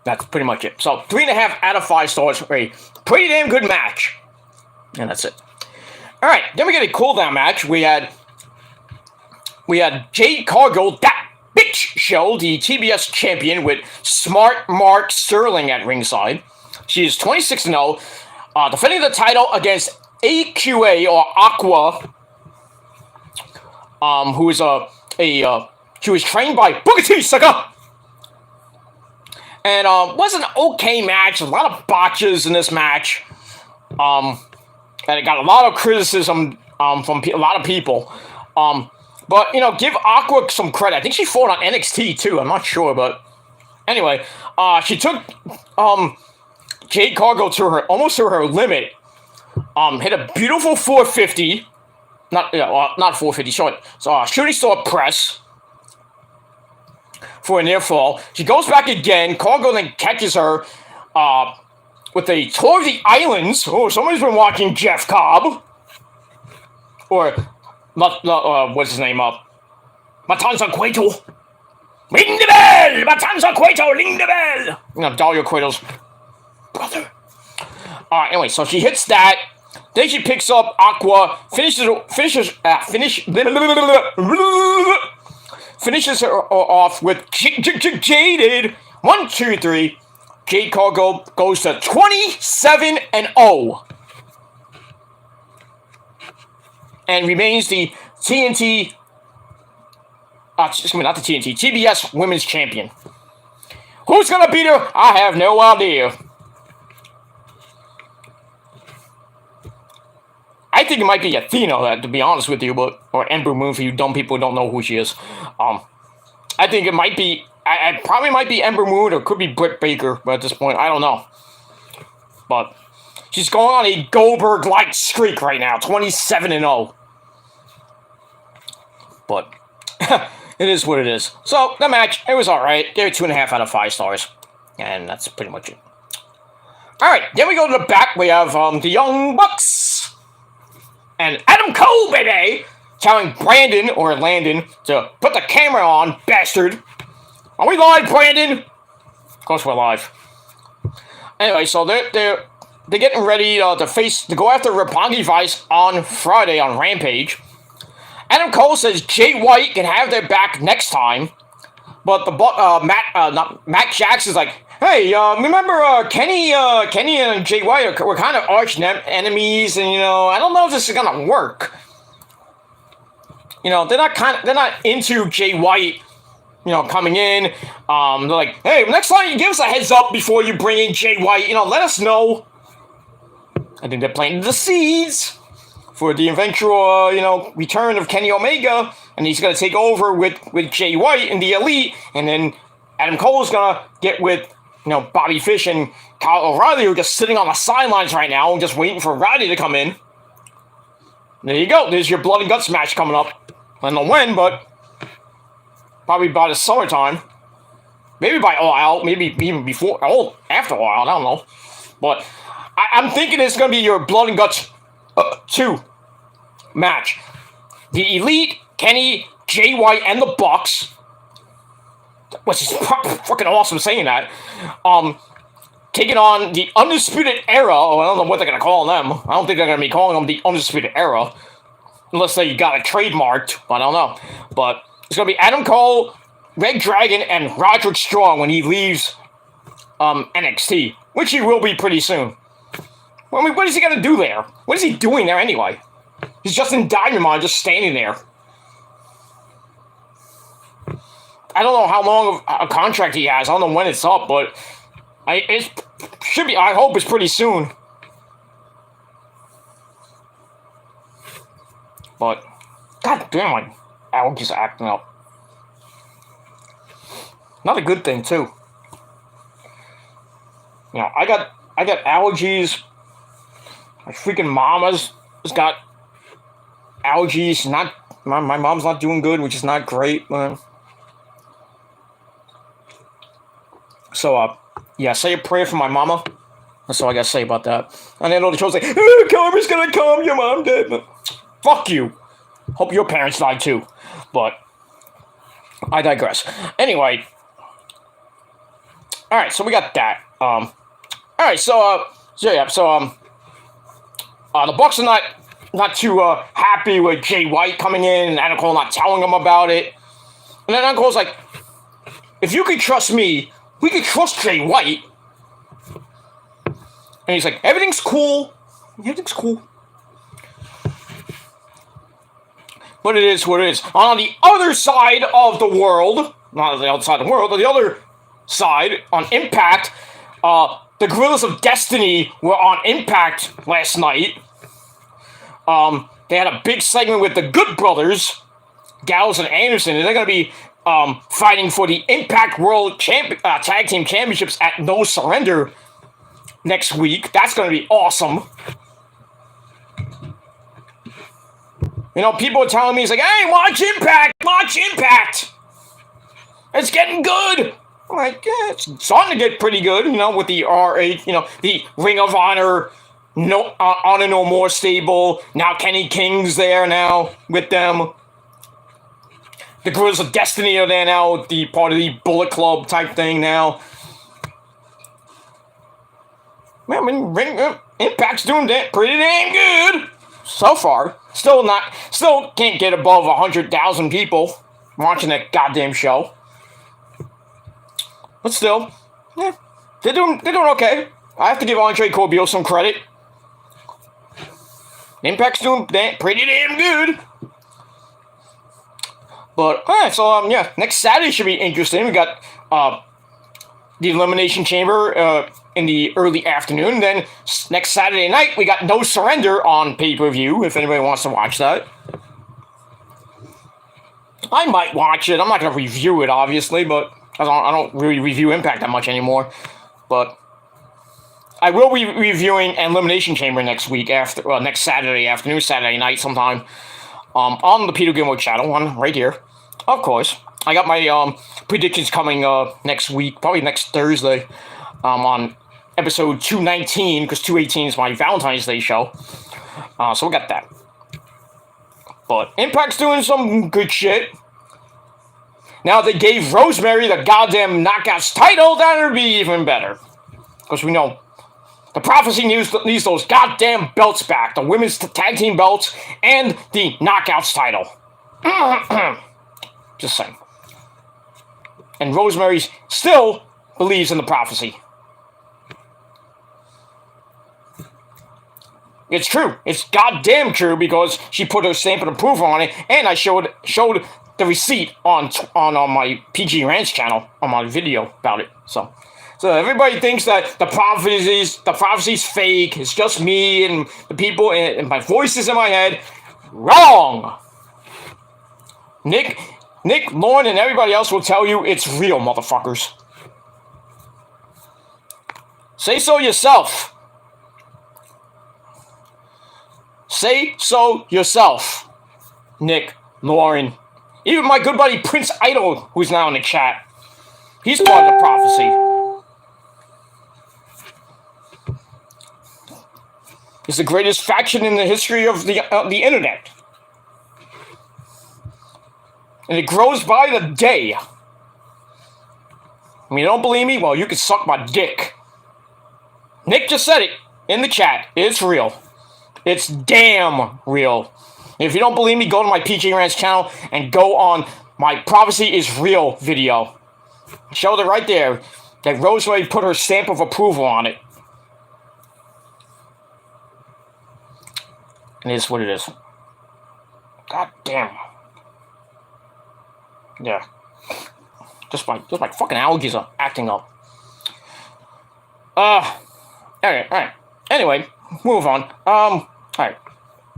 that's pretty much it. So, 3.5 out of 5 stars for a pretty damn good match. And that's it. Alright, then we get a cooldown match. We had Jade Cargill, that bitch show, the TBS champion, with Smart Mark Sterling at ringside. She is 26-0, defending the title against AQA, or Aqua, who is she was trained by Booker T. Sucker. And was an okay match. A lot of botches in this match. And it got a lot of criticism from a lot of people. But, give Aqua some credit. I think she fought on NXT, too. I'm not sure, but anyway. She took Jade Cargill almost to her limit. Hit a beautiful 450. Not 450, short. So, shooting star press for a near fall. She goes back again. Cargill then catches her with a Tour of the Islands. Oh, somebody's been watching Jeff Cobb. Or, what's his name? Matanza Cueto. In the bed! bell! Matanza Cueto, ring the bell! You know, Dario Cueto's brother. Anyway, so she hits that. Then she picks up Aqua, finishes her off with Jaded. 1, 2, 3. Jade Cargill goes to 27-0. And remains the TNT, excuse me, not the TNT, TBS Women's Champion. Who's gonna beat her? I have no idea. I think it might be Athena, to be honest with you, or Ember Moon for you dumb people who don't know who she is. I think it might be, I probably might be Ember Moon, or could be Britt Baker, but at this point, I don't know. But she's going on a Goldberg-like streak right now, 27-0. But it is what it is. So, the match, it was alright. Gave it 2.5 out of 5 stars. And that's pretty much it. Alright, then we go to the back. We have the Young Bucks. And Adam Cole, baby! Telling Brandon, or Landon, to put the camera on, bastard. Are we live, Brandon? Of course we're live. Anyway, so they're getting ready to go after Roppongi Vice on Friday on Rampage. Adam Cole says Jay White can have their back next time, but the Matt Jackson's like, hey, remember Kenny and Jay White were kind of arch enemies, and I don't know if this is gonna work. They're not into Jay White, coming in. They're like, hey, next time you give us a heads up before you bring in Jay White, let us know. I think they're planting the seeds for the eventual, return of Kenny Omega, and he's gonna take over with Jay White in the Elite, and then Adam Cole's gonna get with, Bobby Fish and Kyle O'Reilly, who are just sitting on the sidelines right now, just waiting for Roddy to come in. There you go. There's your Blood and Guts match coming up. I don't know when, but probably by the summertime. Maybe by All Out. Maybe even before, after All Out. I don't know. But I'm thinking it's going to be your Blood and Guts 2 match. The Elite, Kenny, Jay White, and the Bucks, which is fucking awesome saying that, taking on the Undisputed Era. I don't know what they're going to call them. I don't think they're going to be calling them the Undisputed Era. Unless they got it trademarked. I don't know. But it's going to be Adam Cole, Red Dragon, and Roderick Strong when he leaves NXT. Which he will be pretty soon. I mean, what is he going to do there? What is he doing there anyway? He's just in Dynamite, just standing there. I don't know how long of a contract he has. I don't know when it's up, but it should be. I hope it's pretty soon. But god damn, my allergies are acting up. Not a good thing too. I got allergies. My freaking mama's got allergies. Not my mom's not doing good, which is not great. So yeah, say a prayer for my mama. That's all I gotta say about that. And then all the trolls like, oh, karma's gonna come, your mom dead. Fuck you. Hope your parents died too. But I digress. Anyway. Alright, so we got that. Alright, the Bucks are not too happy with Jay White coming in and Adam Cole not telling them about it. And then Adam Cole's like, if you could trust me, we could trust Jay White. And he's like, everything's cool. Everything's cool. But it is what it is. On the other side of the world, not on the outside of the world, but the other side, on Impact, the Gorillas of Destiny were on Impact last night. They had a big segment with the Good Brothers, Gallows and Anderson, and they're going to be fighting for the Impact World Tag Team Championships at No Surrender next week. That's going to be awesome. People are telling me, it's like, hey, watch Impact. It's getting good. I'm like, yeah, it's starting to get pretty good, with the RH, the Ring of Honor, Honor No More stable. Now Kenny King's there now with them. the Guerrillas of Destiny are there now, the part of the Bullet Club type thing now. Man, I mean, Impact's doing that pretty damn good so far. Still can't get above 100,000 people watching that goddamn show. But still, yeah, they're doing okay. I have to give Andre Corbeil some credit. Impact's doing pretty damn good. But, alright, so, yeah, next Saturday should be interesting. We got, the Elimination Chamber, in the early afternoon. Then, next Saturday night, we got No Surrender on pay-per-view, if anybody wants to watch that. I might watch it. I'm not going to review it, obviously, but I don't really review Impact that much anymore. But I will be reviewing Elimination Chamber next week, next Saturday afternoon, Saturday night sometime, on the Peter Gilmore channel, right here. Of course. I got my predictions coming next week, probably next Thursday, on episode 219, because 218 is my Valentine's Day show. So we got that. But Impact's doing some good shit. Now they gave Rosemary the goddamn Knockouts title, that would be even better. Because we know the Prophecy needs those goddamn belts back. The women's tag team belts and the Knockouts title. Just saying. And Rosemary still believes in the Prophecy. It's true. It's goddamn true because she put her stamp of approval on it, and I showed the receipt on my PG Ranch channel on my video about it. So everybody thinks that the prophecy's fake. It's just me and the people and my voices in my head. Wrong. Nick, Lauren, and everybody else will tell you it's real, motherfuckers. Say so yourself. Say so yourself, Nick, Lauren. Even my good buddy Prince Idol, who's now in the chat. He's part of the Prophecy. It's the greatest faction in the history of the internet. And it grows by the day. I mean, you don't believe me? Well, you can suck my dick. Nick just said it in the chat. It's real. It's damn real. If you don't believe me, go to my PG Ranch channel and go on my Prophecy is Real video. Showed it right there that Rosemary put her stamp of approval on it. And it is what it is. God damn. Yeah. Just my fucking allergies are acting up. Alright. Anyway, move on. Alright.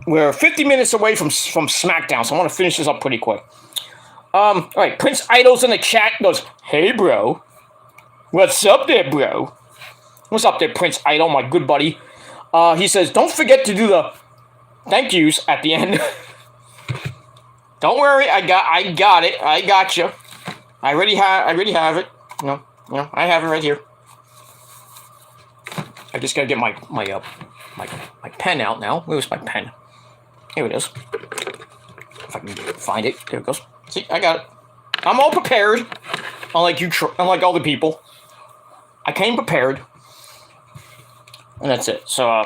We're 50 minutes away from SmackDown, so I want to finish this up pretty quick. Alright, Prince Idol's in the chat, goes, "Hey, bro. What's up there, bro?" What's up there, Prince Idol, my good buddy? He says, "Don't forget to do the thank yous at the end." Don't worry, I got it. I got you. I already have it. No, I have it right here. I just gotta get my pen out now. Where's my pen? Here it is. If I can find it, there it goes. See, I got it. I'm all prepared. Unlike other people, I came prepared, and that's it. So,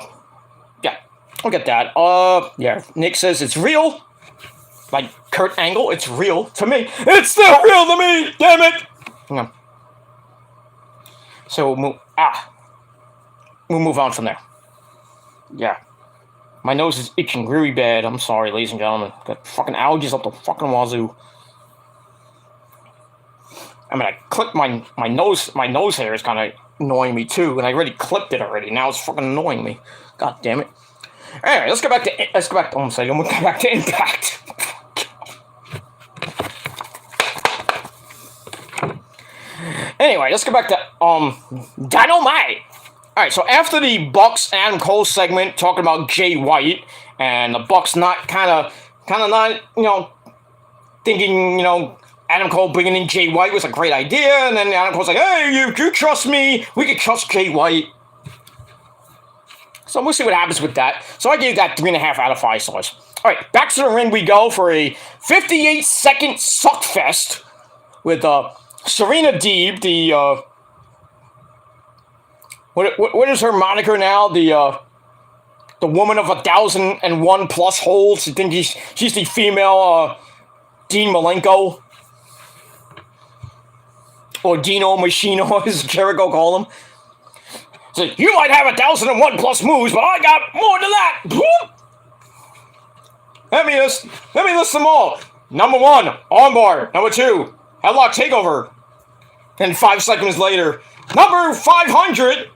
yeah, I'll get that. Yeah. Nick says it's real. Like Kurt Angle, it's real to me. It's still real to me. Damn it. Yeah. So we'll move on from there. Yeah. My nose is itching really bad. I'm sorry, ladies and gentlemen. Got fucking allergies up the fucking wazoo. I mean, I clipped my nose. My nose hair is kind of annoying me too, and I already clipped it already. Now it's fucking annoying me. God damn it. Anyway, let's go back to. I'm sorry. I'm gonna go back to Impact. Anyway, let's go back to Dynamite. All right, so after the Bucks Adam Cole segment talking about Jay White and the Bucks not kind of not thinking Adam Cole bringing in Jay White was a great idea, and then Adam Cole's like, "Hey, you trust me? We can trust Jay White." So we'll see what happens with that. So I gave that 3.5 out of 5 stars. right, back to the ring we go for a 58-second suckfest with Serena Deeb, the what is her moniker now? The woman of 1,001 plus holds. I think she's the female Dean Malenko. Or Dino Machino, as Jericho called him. So, you might have 1,001 plus moves, but I got more than that. Let me list them all. Number 1, armbar. Number 2, headlock takeover. And 5 seconds later, number 500,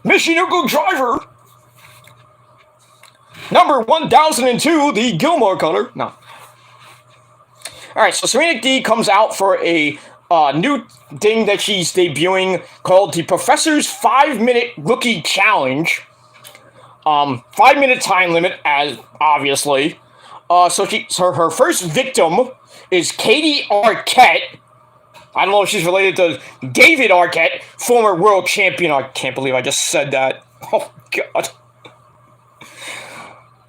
Michinoku driver. Number 1002, the Gilmore cutter. No. Alright, so Serena D comes out for a new thing that she's debuting called the Professor's 5-Minute Rookie Challenge. 5-minute time limit, as obviously. So her first victim is Katie Arquette. I don't know if she's related to David Arquette, former world champion. I can't believe I just said that. Oh, God.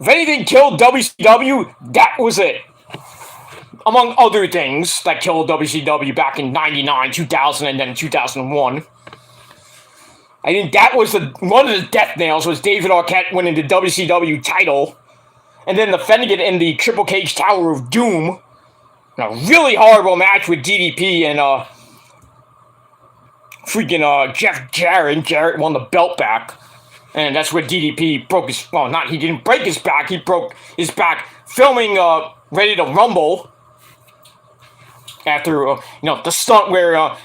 If anything killed WCW, that was it. Among other things that killed WCW back in 99, 2000, and then 2001. I think that was one of the death nails was David Arquette winning the WCW title. And then defending it in the Triple Cage Tower of Doom. A really horrible match with DDP and Jeff Jarrett. Jarrett won the belt back. And that's where DDP broke his... Well, he didn't break his back. He broke his back filming Ready to Rumble. After, the stunt where,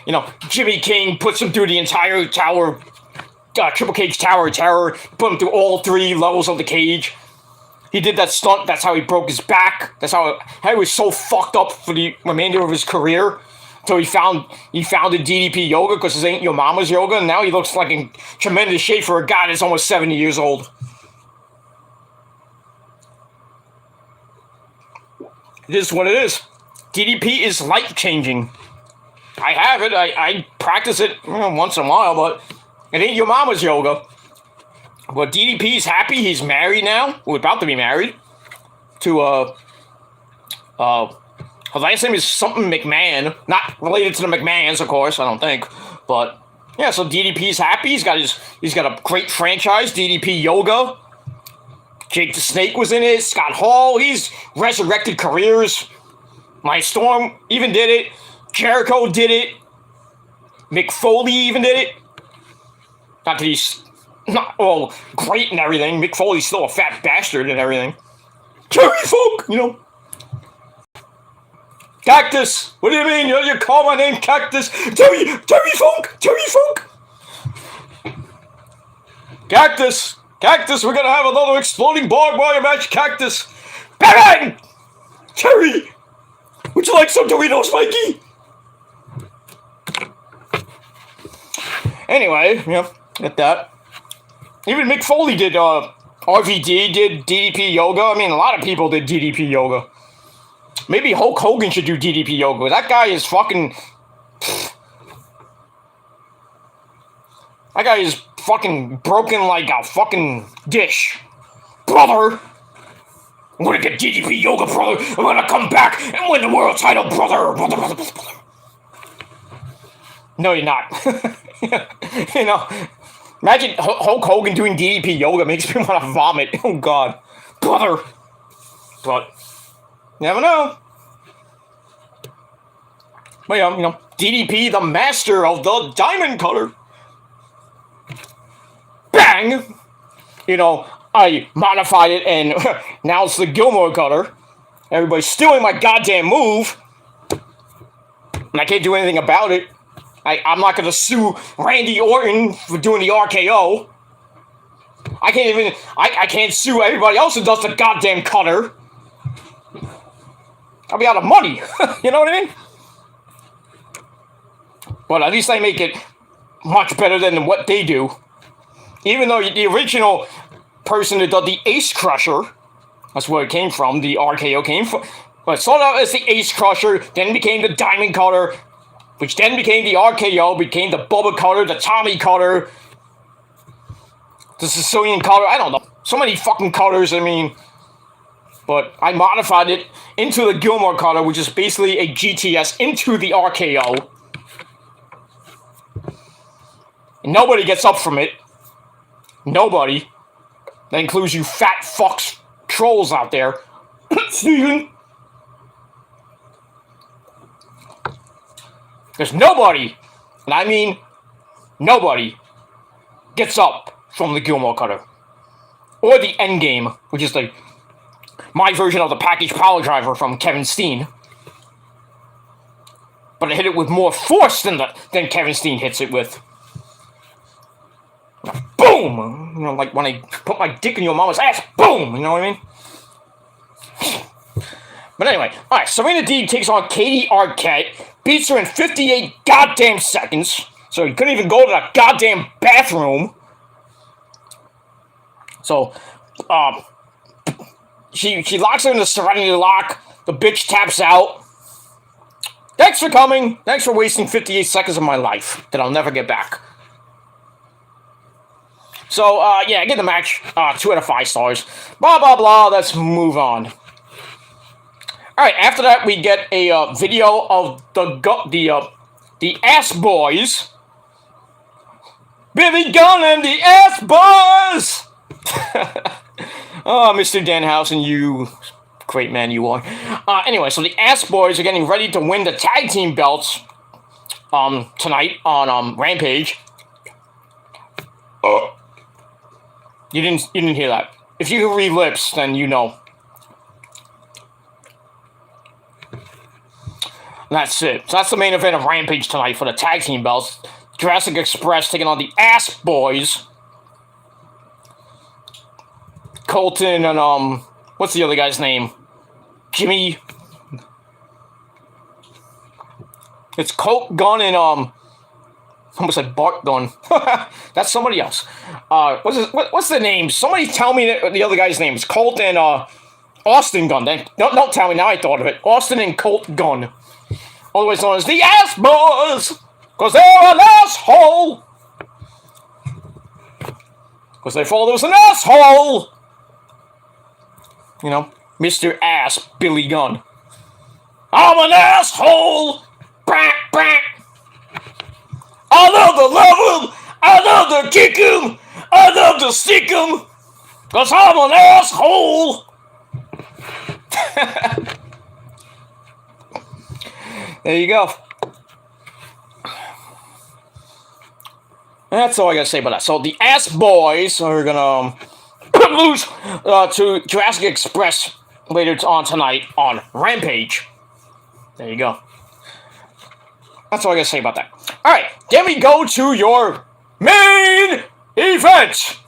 Jimmy King puts him through the entire tower, Triple Cage Tower of Terror, put him through all 3 levels of the cage. He did that stunt, that's how he broke his back. That's how he was so fucked up for the remainder of his career. Until he founded DDP Yoga, because this ain't your mama's yoga, and now he looks like in tremendous shape for a guy that's almost 70 years old. It is what it is. DDP is life-changing. I have it. I practice it once in a while, but it ain't your mama's yoga. But DDP's happy. He's married now. We're about to be married. To, her last name is something McMahon. Not related to the McMahons, of course, I don't think. But, yeah, so DDP's happy. He's got a great franchise, DDP Yoga. Jake the Snake was in it. Scott Hall. He's resurrected careers. My Storm even did it. Jericho did it. Mick Foley even did it. Not that he's not all great and everything. Mick Foley's still a fat bastard and everything. Terry Funk, Cactus. What do you mean? You call my name Cactus? Terry Funk. Terry Funk. Cactus. Cactus, we're gonna have another exploding barbed wire match. Cactus. Bang! Terry. Would you like some Doritos, Mikey? Anyway, get that. Even Mick Foley did, RVD did DDP Yoga. I mean, a lot of people did DDP Yoga. Maybe Hulk Hogan should do DDP Yoga. That guy is fucking... That guy is fucking broken like a fucking dish. Brother! I'm gonna get DDP Yoga, brother. I'm gonna come back and win the world title, brother. Brother. No, you're not. Imagine Hulk Hogan doing DDP Yoga. Makes me want to vomit. Oh, God. Brother. But, never know. But, DDP, the master of the diamond cutter. Bang! I modified it, and now it's the Gilmore cutter. Everybody's stealing my goddamn move. And I can't do anything about it. I'm not going to sue Randy Orton for doing the RKO. I can't sue everybody else who does the goddamn cutter. I'll be out of money. You know what I mean? But at least I make it much better than what they do. Even though the original person that did the Ace Crusher, that's where it came from, the RKO came from. But it started out as the Ace Crusher, then became the Diamond Cutter, which then became the RKO, became the Bubba Cutter, the Tommy Cutter, the Sicilian cutter. I don't know. So many fucking cutters, I mean. But I modified it into the Gilmore cutter, which is basically a GTS into the RKO. And nobody gets up from it. Nobody. That includes you fat fucks trolls out there. Steven. There's nobody, and I mean nobody, gets up from the Gilmore cutter. Or the Endgame, which is like my version of the package power driver from Kevin Steen. But I hit it with more force than Kevin Steen hits it with. Boom! You know, like when I put my dick in your mama's ass, boom! You know what I mean? But anyway, alright, Serena Deeb takes on Katie Arquette, beats her in 58 goddamn seconds, so you couldn't even go to the goddamn bathroom. So, she locks her in the Serenity Lock, the bitch taps out. Thanks for coming, thanks for wasting 58 seconds of my life that I'll never get back. So, yeah, I get the match, 2 out of 5 stars. Blah, blah, blah, let's move on. Alright, after that, we get a video of the Ass Boys. Billy Gunn and the Ass Boys! Oh, Mr. Danhausen, you great man you are. Anyway, so the Ass Boys are getting ready to win the tag team belts tonight on Rampage. You didn't hear that. If you can read lips, then you know. That's it. So that's the main event of Rampage tonight for the tag team belts. Jurassic Express taking on the Ass Boys. Colton and, what's the other guy's name? Jimmy. It's Colt Gunn and, I almost said Bart Gunn. That's somebody else. What's the name? Somebody tell me the other guy's name. It's Colt and, Austin Gunn. Don't tell me, now I thought of it. Austin and Colt Gunn. Otherwise known as the Ass Boys! Because they're an asshole! Because they thought there was an asshole! You know, Mr. Ass Billy Gunn. I'm an asshole! Brak, brak! I love to love him! I love to kick him! I love to stick him! Because I'm an asshole! There you go. That's all I gotta say about that. So the Ass Boys are gonna lose to Jurassic Express later on tonight on Rampage. There you go. That's all I gotta say about that. Alright, then we go to your main event.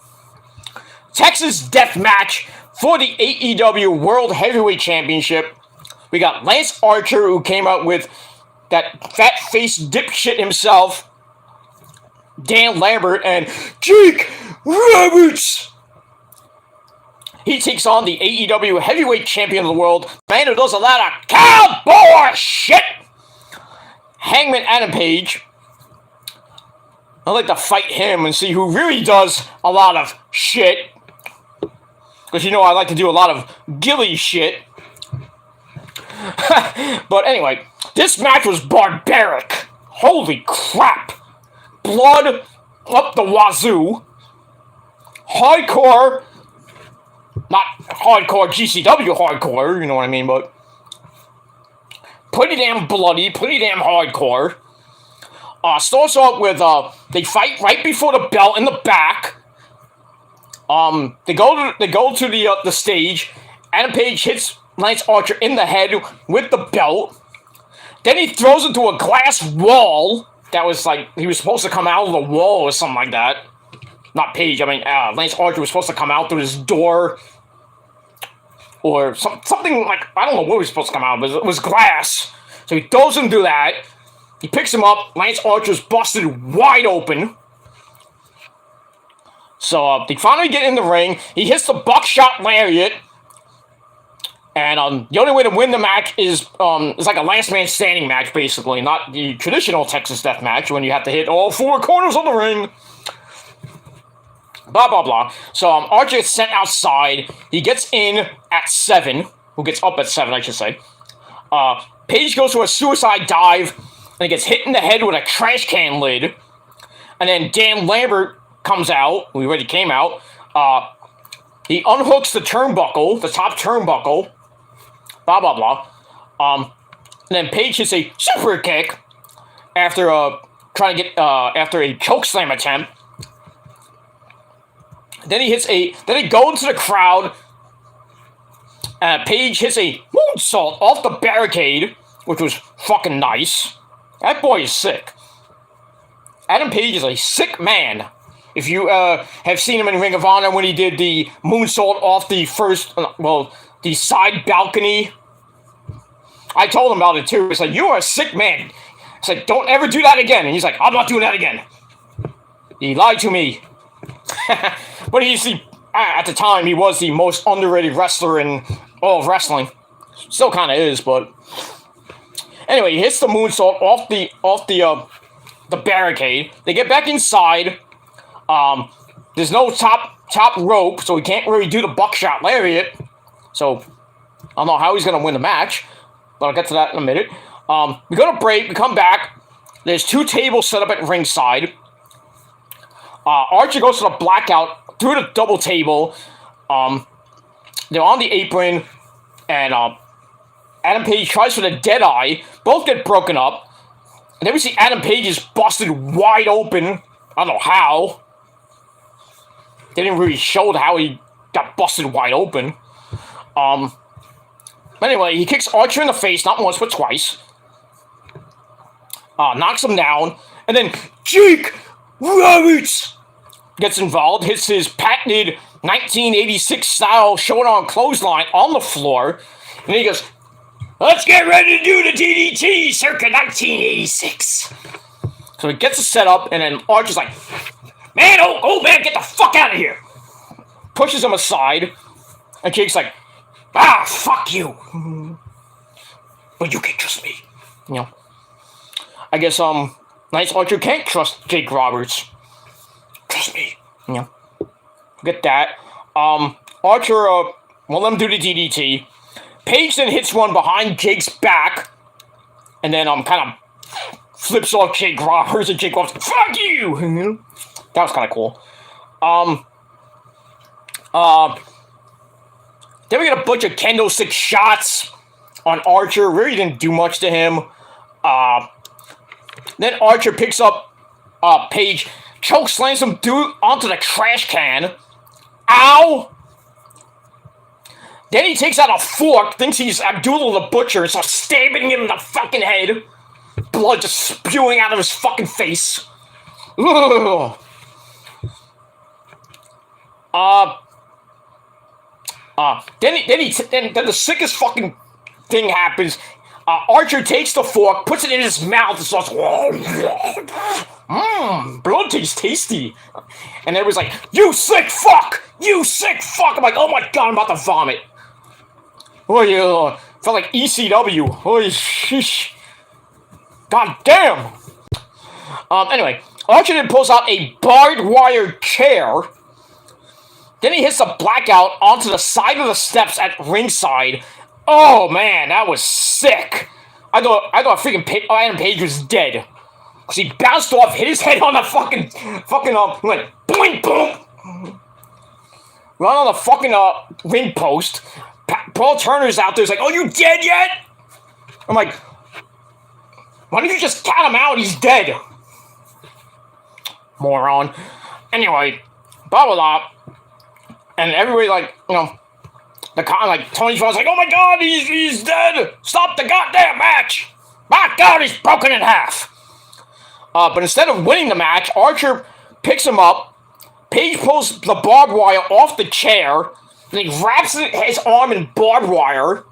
Texas Death Match for the AEW World Heavyweight Championship. We got Lance Archer, who came out with that fat-faced dipshit himself, Dan Lambert, and Jake Roberts. He takes on the AEW Heavyweight Champion of the World, man who does a lot of cowboy shit, Hangman Adam Page. I'd like to fight him and see who really does a lot of shit. Because you know I like to do a lot of ghillie shit. But anyway, this match was barbaric. Holy crap. Blood up the wazoo. Hardcore. Not hardcore GCW hardcore, you know what I mean, but pretty damn bloody, pretty damn hardcore. Starts off with, they fight right before the bell in the back. They go to the stage. Adam Page hits Lance Archer in the head with the belt. Then he throws into a glass wall. That was like, he was supposed to come out of the wall or something like that. Not Page, I mean, Lance Archer was supposed to come out through his door. Or something like, I don't know where he was supposed to come out, but it was glass. So he throws him through that. He picks him up. Lance Archer's busted wide open. So they finally get in the ring. He hits the buckshot lariat. And the only way to win the match is it's like a last man standing match, basically. Not the traditional Texas Death Match when you have to hit all four corners of the ring. Blah, blah, blah. So Archer gets sent outside. He gets in at 7. Who gets up at 7, I should say. Paige goes to a suicide dive and he gets hit in the head with a trash can lid. And then Dan Lambert comes out. We already came out. He unhooks the turnbuckle, the top turnbuckle. Blah, blah, blah. And then Paige hits a super kick after trying to get after a chokeslam attempt. Then he goes into the crowd. Paige hits a moonsault off the barricade, which was fucking nice. That boy is sick. Adam Page is a sick man. If you have seen him in Ring of Honor when he did the moonsault off the the side balcony, I told him about it too. It's like, you are a sick man. It's like, don't ever do that again. And he's like, I'm not doing that again. He lied to me. But at the time, he was the most underrated wrestler in all of wrestling. Still kind of is, but anyway, he hits the moonsault off the barricade. They get back inside. There's no top rope, so he can't really do the buckshot lariat. So I don't know how he's gonna win the match, but I'll get to that in a minute. We go to break. We come back. There's 2 tables set up at ringside. Archer goes to the blackout through the double table. They're on the apron, and Adam Page tries for the Deadeye. Both get broken up. And then we see Adam Page is busted wide open. I don't know how. They didn't really show how he got busted wide open. Anyway, he kicks Archer in the face, not once, but twice. Knocks him down. And then Jake Roberts gets involved, hits his patented 1986 style showdown clothesline on the floor. And he goes, let's get ready to do the DDT circa 1986. So he gets it set up, and then Archer's like, man, old man, get the fuck out of here. Pushes him aside, and Jake's like, fuck you. But you can't trust me. You know. I guess, Lance Archer can't trust Jake Roberts. Trust me. You know. Get that. Archer, won't let him do the DDT. Paige then hits one behind Jake's back, and then, kind of flips off Jake Roberts, and Jake Roberts, fuck you! That was kind of cool. Then we got a bunch of kendo stick shots on Archer. Really didn't do much to him. Then Archer picks up Paige, choke slams him onto the trash can. Ow! Then he takes out a fork, thinks he's Abdullah the Butcher, and starts stabbing him in the fucking head. Blood just spewing out of his fucking face. Ugh. Then the sickest fucking thing happens. Archer takes the fork, puts it in his mouth, and starts. Blood tastes tasty. And everybody's like, "You sick fuck! You sick fuck!" I'm like, "Oh my god, I'm about to vomit." Oh yeah, felt like ECW. Holy sheesh. God damn. Anyway, Archer then pulls out a barbed wire chair. Then he hits a blackout onto the side of the steps at ringside. Oh man, that was sick. I thought freaking Adam Page was dead. Cause he bounced off, hit his head on the fucking went boing boom. Right on the fucking ring post. Paul Turner's out there. He's like, "Oh, you dead yet?" I'm like, why don't you just count him out? He's dead. Moron. Anyway, blah blah blah. And everybody, like, you know, Tony Khan's like, "Oh my god, he's dead! Stop the goddamn match! My god, he's broken in half!" But instead of winning the match, Archer picks him up. Page pulls the barbed wire off the chair, and he wraps his arm in barbed wire.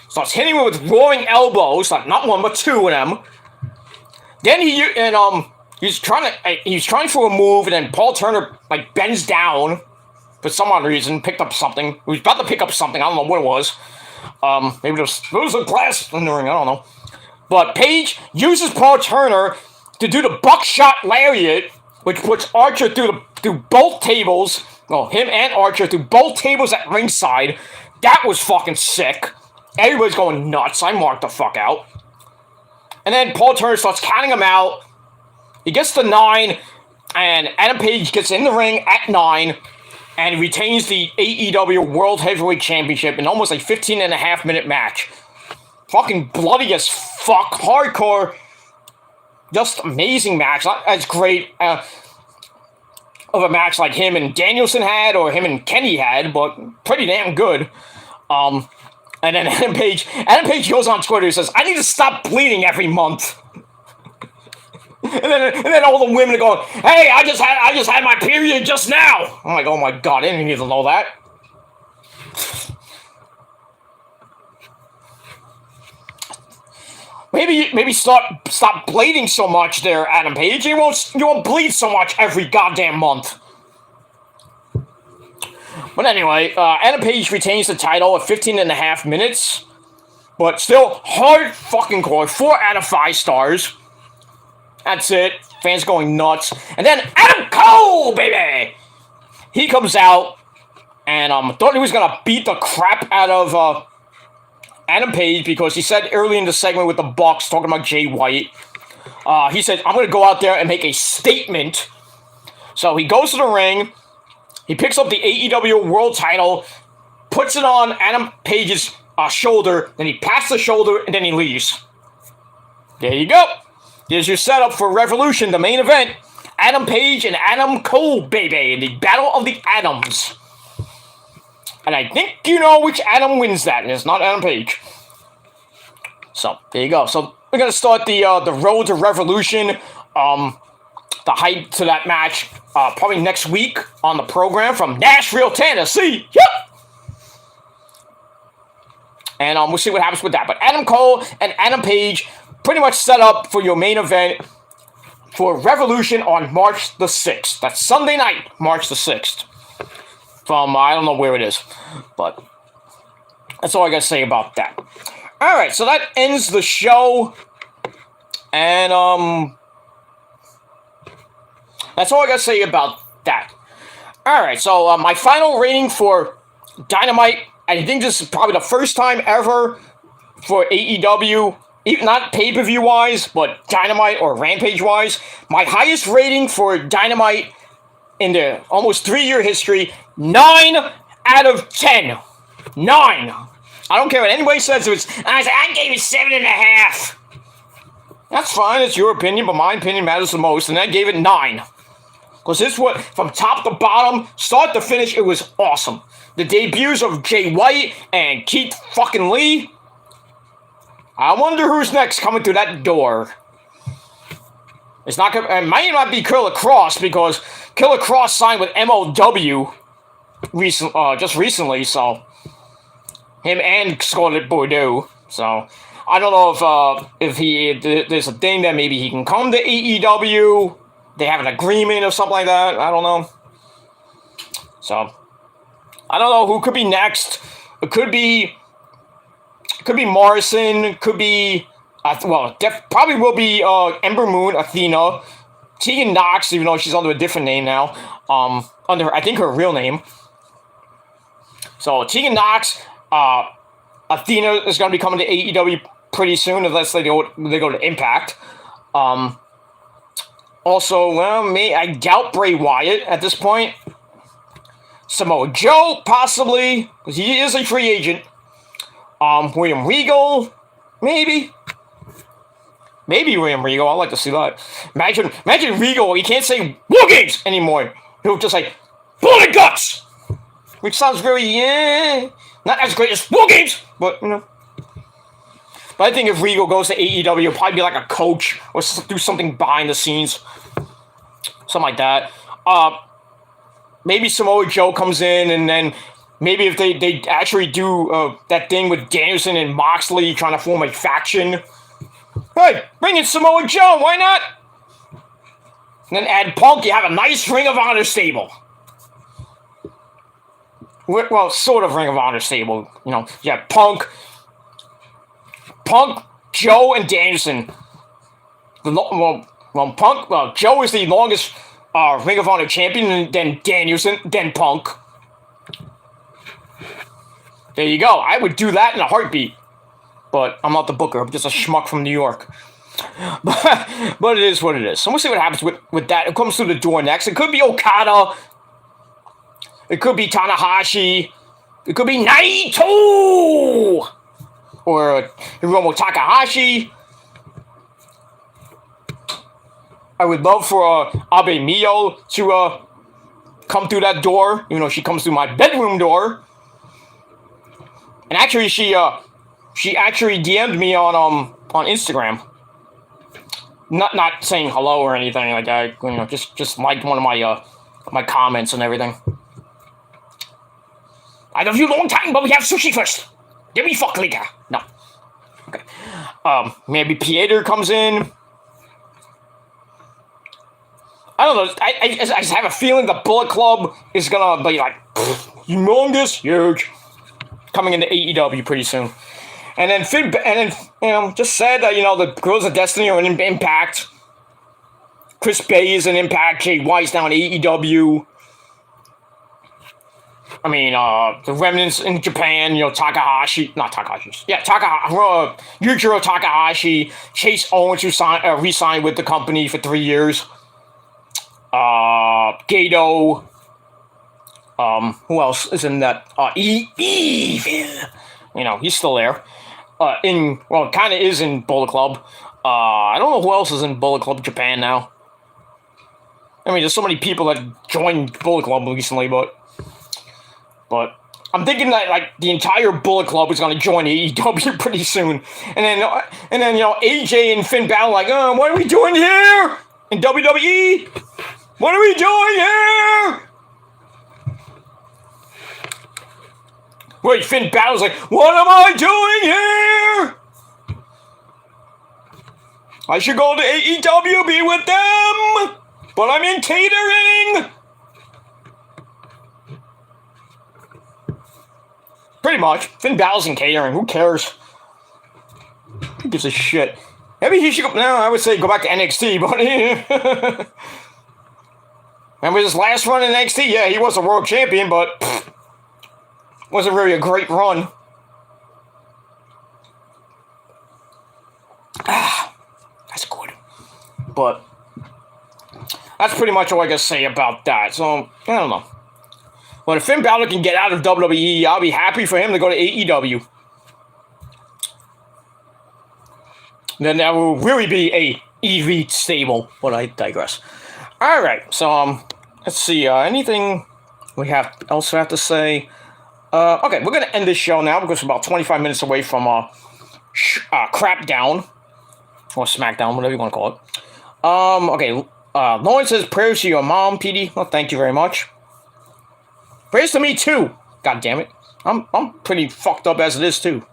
Starts hitting him with roaring elbows, like not one but 2 of them. Then he's trying for a move, and then Paul Turner like bends down. For some odd reason, picked up something. He was about to pick up something. I don't know what it was. Maybe it was a glass in the ring. I don't know. But Page uses Paul Turner to do the buckshot lariat which puts Archer through both tables. Well, him and Archer through both tables at ringside. That was fucking sick. Everybody's going nuts. I marked the fuck out. And then Paul Turner starts counting him out. He gets to 9, and Adam Page gets in the ring at 9, and retains the AEW World Heavyweight Championship in almost a 15.5-minute match. Fucking bloody as fuck. Hardcore. Just amazing match. Not as great of a match like him and Danielson had, or him and Kenny had, but pretty damn good. And then Adam Page goes on Twitter and says, "I need to stop bleeding every month." and then all the women are going, "Hey, I just had my period just now." I'm like, oh my god, I didn't need to know that. Maybe stop bleeding so much there, Adam Page. You won't bleed so much every goddamn month. But anyway, Adam Page retains the title at 15.5 minutes. But still, hard fucking core. 4 out of 5 stars. That's it. Fans going nuts. And then Adam Cole, baby! He comes out and thought he was going to beat the crap out of Adam Page, because he said early in the segment with the Bucks talking about Jay White, he said, "I'm going to go out there and make a statement." So he goes to the ring. He picks up the AEW World title, puts it on Adam Page's shoulder, then he pats the shoulder, and then he leaves. There you go. There's your setup for Revolution, the main event. Adam Page and Adam Cole, baby, in the Battle of the Adams. And I think you know which Adam wins that, and it's not Adam Page. So, there you go. So, we're going to start the road to Revolution. The hype to that match probably next week on the program from Nashville, Tennessee. Yep. And we'll see what happens with that. But Adam Cole and Adam Page pretty much set up for your main event for Revolution on March the 6th. That's Sunday night, March the 6th. From, I don't know where it is. But that's all I got to say about that. Alright, so that ends the show. And, that's all I got to say about that. Alright, so my final rating for Dynamite, I think this is probably the first time ever for AEW, not pay-per-view wise, but Dynamite or Rampage wise. My highest rating for Dynamite in the almost 3-year history, 9 out of 10. 9. I don't care what anybody says. I gave it 7.5. That's fine, it's your opinion, but my opinion matters the most, and I gave it 9. Because this was, from top to bottom, start to finish, it was awesome. The debuts of Jay White and Keith fucking Lee. I wonder who's next coming through that door. It's not gonna, it might not be Killer Kross, because Killer Kross signed with MOW just recently, so him and Scarlett Bordeaux. So I don't know if there's a thing that maybe he can come to AEW. They have an agreement or something like that. I don't know. So I don't know who could be next. It could be Morrison. Could be probably will be Ember Moon, Athena, Tegan Nox, even though she's under a different name now. Under I think her real name. So Tegan Nox, Athena is going to be coming to AEW pretty soon, unless they go to Impact. Also, I doubt Bray Wyatt at this point. Samoa Joe, possibly, because he is a free agent. William Regal, maybe. Maybe William Regal, I'd like to see that. Imagine Regal, he can't say War Games anymore. He'll just say, Blood and Guts! Which sounds very, not as great as War Games, but, you know. But I think if Regal goes to AEW, he'll probably be like a coach or do something behind the scenes. Something like that. Maybe Samoa Joe comes in, and then maybe if they actually do that thing with Danielson and Moxley trying to form a faction. Hey, bring in Samoa Joe, why not? And then add Punk, you have a nice Ring of Honor stable. Well, sort of Ring of Honor stable. You know, you have Punk, Joe, and Danielson. Joe is the longest Ring of Honor champion, then Danielson, then Punk. There you go. I would do that in a heartbeat. But I'm not the booker. I'm just a schmuck from New York. But it is what it is. So we'll see what happens with that. It comes through the door next. It could be Okada. It could be Tanahashi. It could be Naito. Or Hiromu Takahashi. I would love for Abe Mio to come through that door. Even though she comes through my bedroom door. And actually, she actually DM'd me on Instagram. Not saying hello or anything like that. You know, just liked one of my comments and everything. I love you long time, but we have sushi first. Then we fuck later. No. Okay. Maybe Pieter comes in. I don't know. I just have a feeling the Bullet Club is gonna be like humongous, huge, coming into AEW pretty soon. And then just said that, you know, the Girls of Destiny are in Impact. Chris Bay is in Impact. Jay White's now in AEW. I mean, the Remnants in Japan, you know, Yujiro Takahashi, Chase Owens, who re-signed with the company for 3 years. Gato. Who else is in that? Evil. You know, he's still there. Kind of is in Bullet Club. I don't know who else is in Bullet Club Japan now. I mean, there's so many people that joined Bullet Club recently, but I'm thinking that like the entire Bullet Club is going to join AEW pretty soon, and then you know AJ and Finn Balor like, what are we doing here in WWE? What are we doing here? Wait, Finn Balor's like, what am I doing here? I should go to AEW, be with them, but I'm in catering. Pretty much. Finn Balor's in catering. Who cares? Who gives a shit? Maybe he should go... No, I would say go back to NXT, but... Remember his last run in NXT? Yeah, he was a world champion, but... wasn't really a great run. That's good. But... that's pretty much all I gotta say about that. So, I don't know. But if Finn Balor can get out of WWE, I'll be happy for him to go to AEW. Then that will really be a EV stable, but I digress. Alright, so, let's see, anything we have to say? Okay, we're going to end this show now because we're about 25 minutes away from, Crapdown, or Smackdown, whatever you want to call it. Okay, Lauren says, prayers to your mom, PD. Well, thank you very much. Prayers to me, too. God damn it. I'm pretty fucked up as it is, too.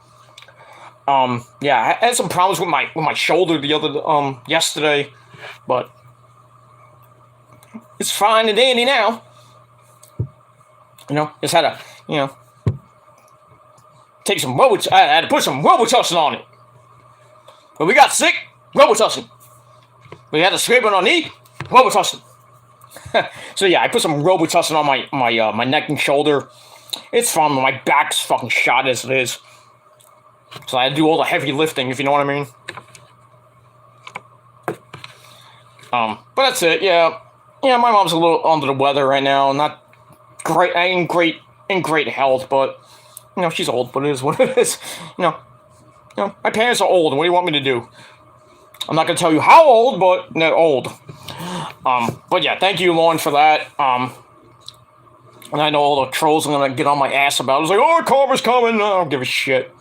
Yeah, I had some problems with my shoulder yesterday, but it's fine and dandy now. You know, just had to, you know, take some I had to put some Robitussin on it. When we got sick, Robitussin. We had to scrape it on knee, Robitussin. So yeah, I put some Robitussin on my neck and shoulder. It's fine, but my back's fucking shot as it is. So I had to do all the heavy lifting, if you know what I mean. But that's it. Yeah, my mom's a little under the weather right now. Not great, in great health, but you know she's old. But it is what it is. You know, my parents are old. What do you want me to do? I'm not gonna tell you how old, but they're old. But yeah, thank you, Lauren, for that. And I know all the trolls are gonna get on my ass about it. It's like, oh, karma's coming. I don't give a shit.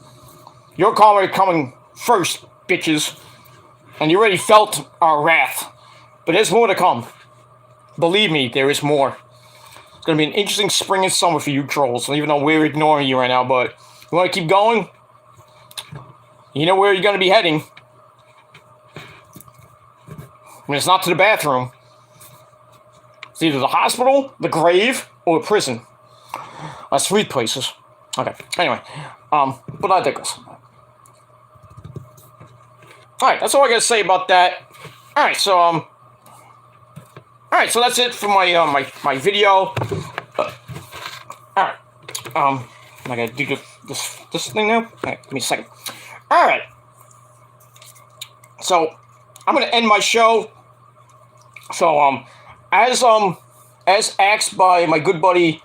Your karma is coming first, bitches. And you already felt our wrath. But there's more to come. Believe me, there is more. It's gonna be an interesting spring and summer for you trolls, even though we're ignoring you right now, but you wanna keep going? You know where you're gonna be heading. I mean, it's not to the bathroom. It's either the hospital, the grave, or the prison. That's 3 places. Okay, anyway. But I digress. Alright, that's all I gotta say about that. Alright, so, Alright, so that's it for my my video. Alright. I gotta do this thing now? Alright, give me a second. Alright. So I'm gonna end my show. So as asked by my good buddy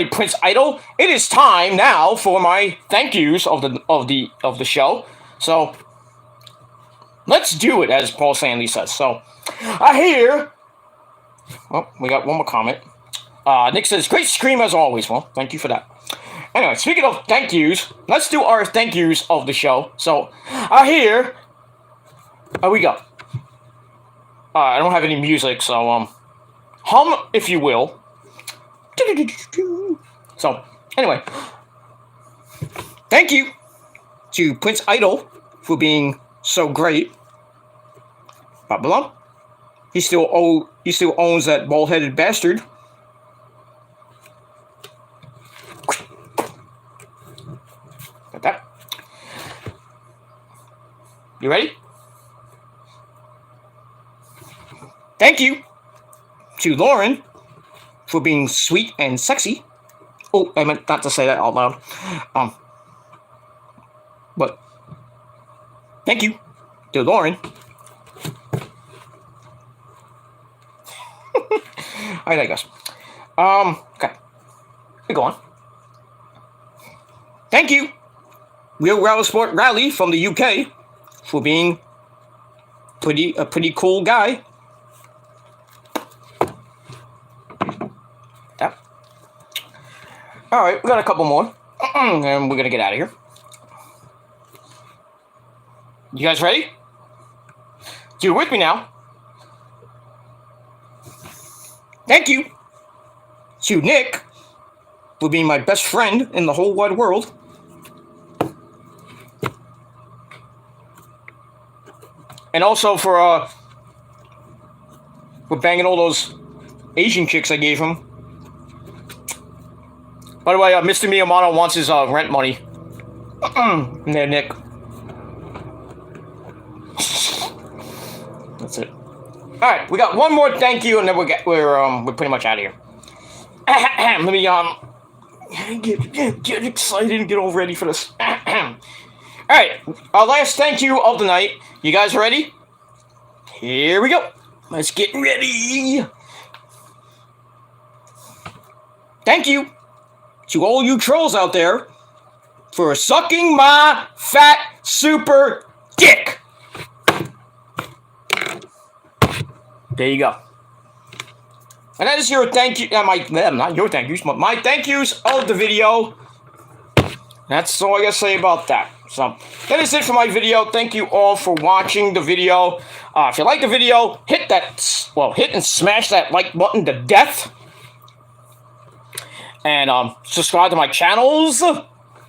Prince Idol, it is time now for my thank yous of the show. So let's do it, as Paul Stanley says. So I hear. Oh, we got one more comment. Nick says, great scream as always. Well, thank you for that. Anyway, speaking of thank yous, let's do our thank yous of the show. So I hear. We go. I don't have any music, so hum if you will. So anyway, thank you to Prince Idol for being so great. Babylon. He still owns that bald-headed bastard. Got that. You ready? Thank you to Lauren for being sweet and sexy. Oh, I meant not to say that out loud. But thank you to Lauren. I digress. Okay. We go on. Thank you, Real Rally Sport Rally from the UK, for being a pretty cool guy. That. All right, we got a couple more, and we're gonna get out of here. You guys ready? You're with me now. Thank you to Nick for being my best friend in the whole wide world. And also for banging all those Asian chicks I gave him. By the way, Mr. Miyamano wants his rent money. There, Nick. That's it. All right, we got one more thank you, and then we're pretty much out of here. Let me get excited and get all ready for this. All right, our last thank you of the night. You guys ready? Here we go. Let's get ready. Thank you to all you trolls out there for sucking my fat super dick. There you go. And that is your thank you. Not your thank yous, but my thank yous of the video. That's all I gotta say about that. So that is it for my video. Thank you all for watching the video. If you like the video, hit and smash that like button to death. And subscribe to my channels,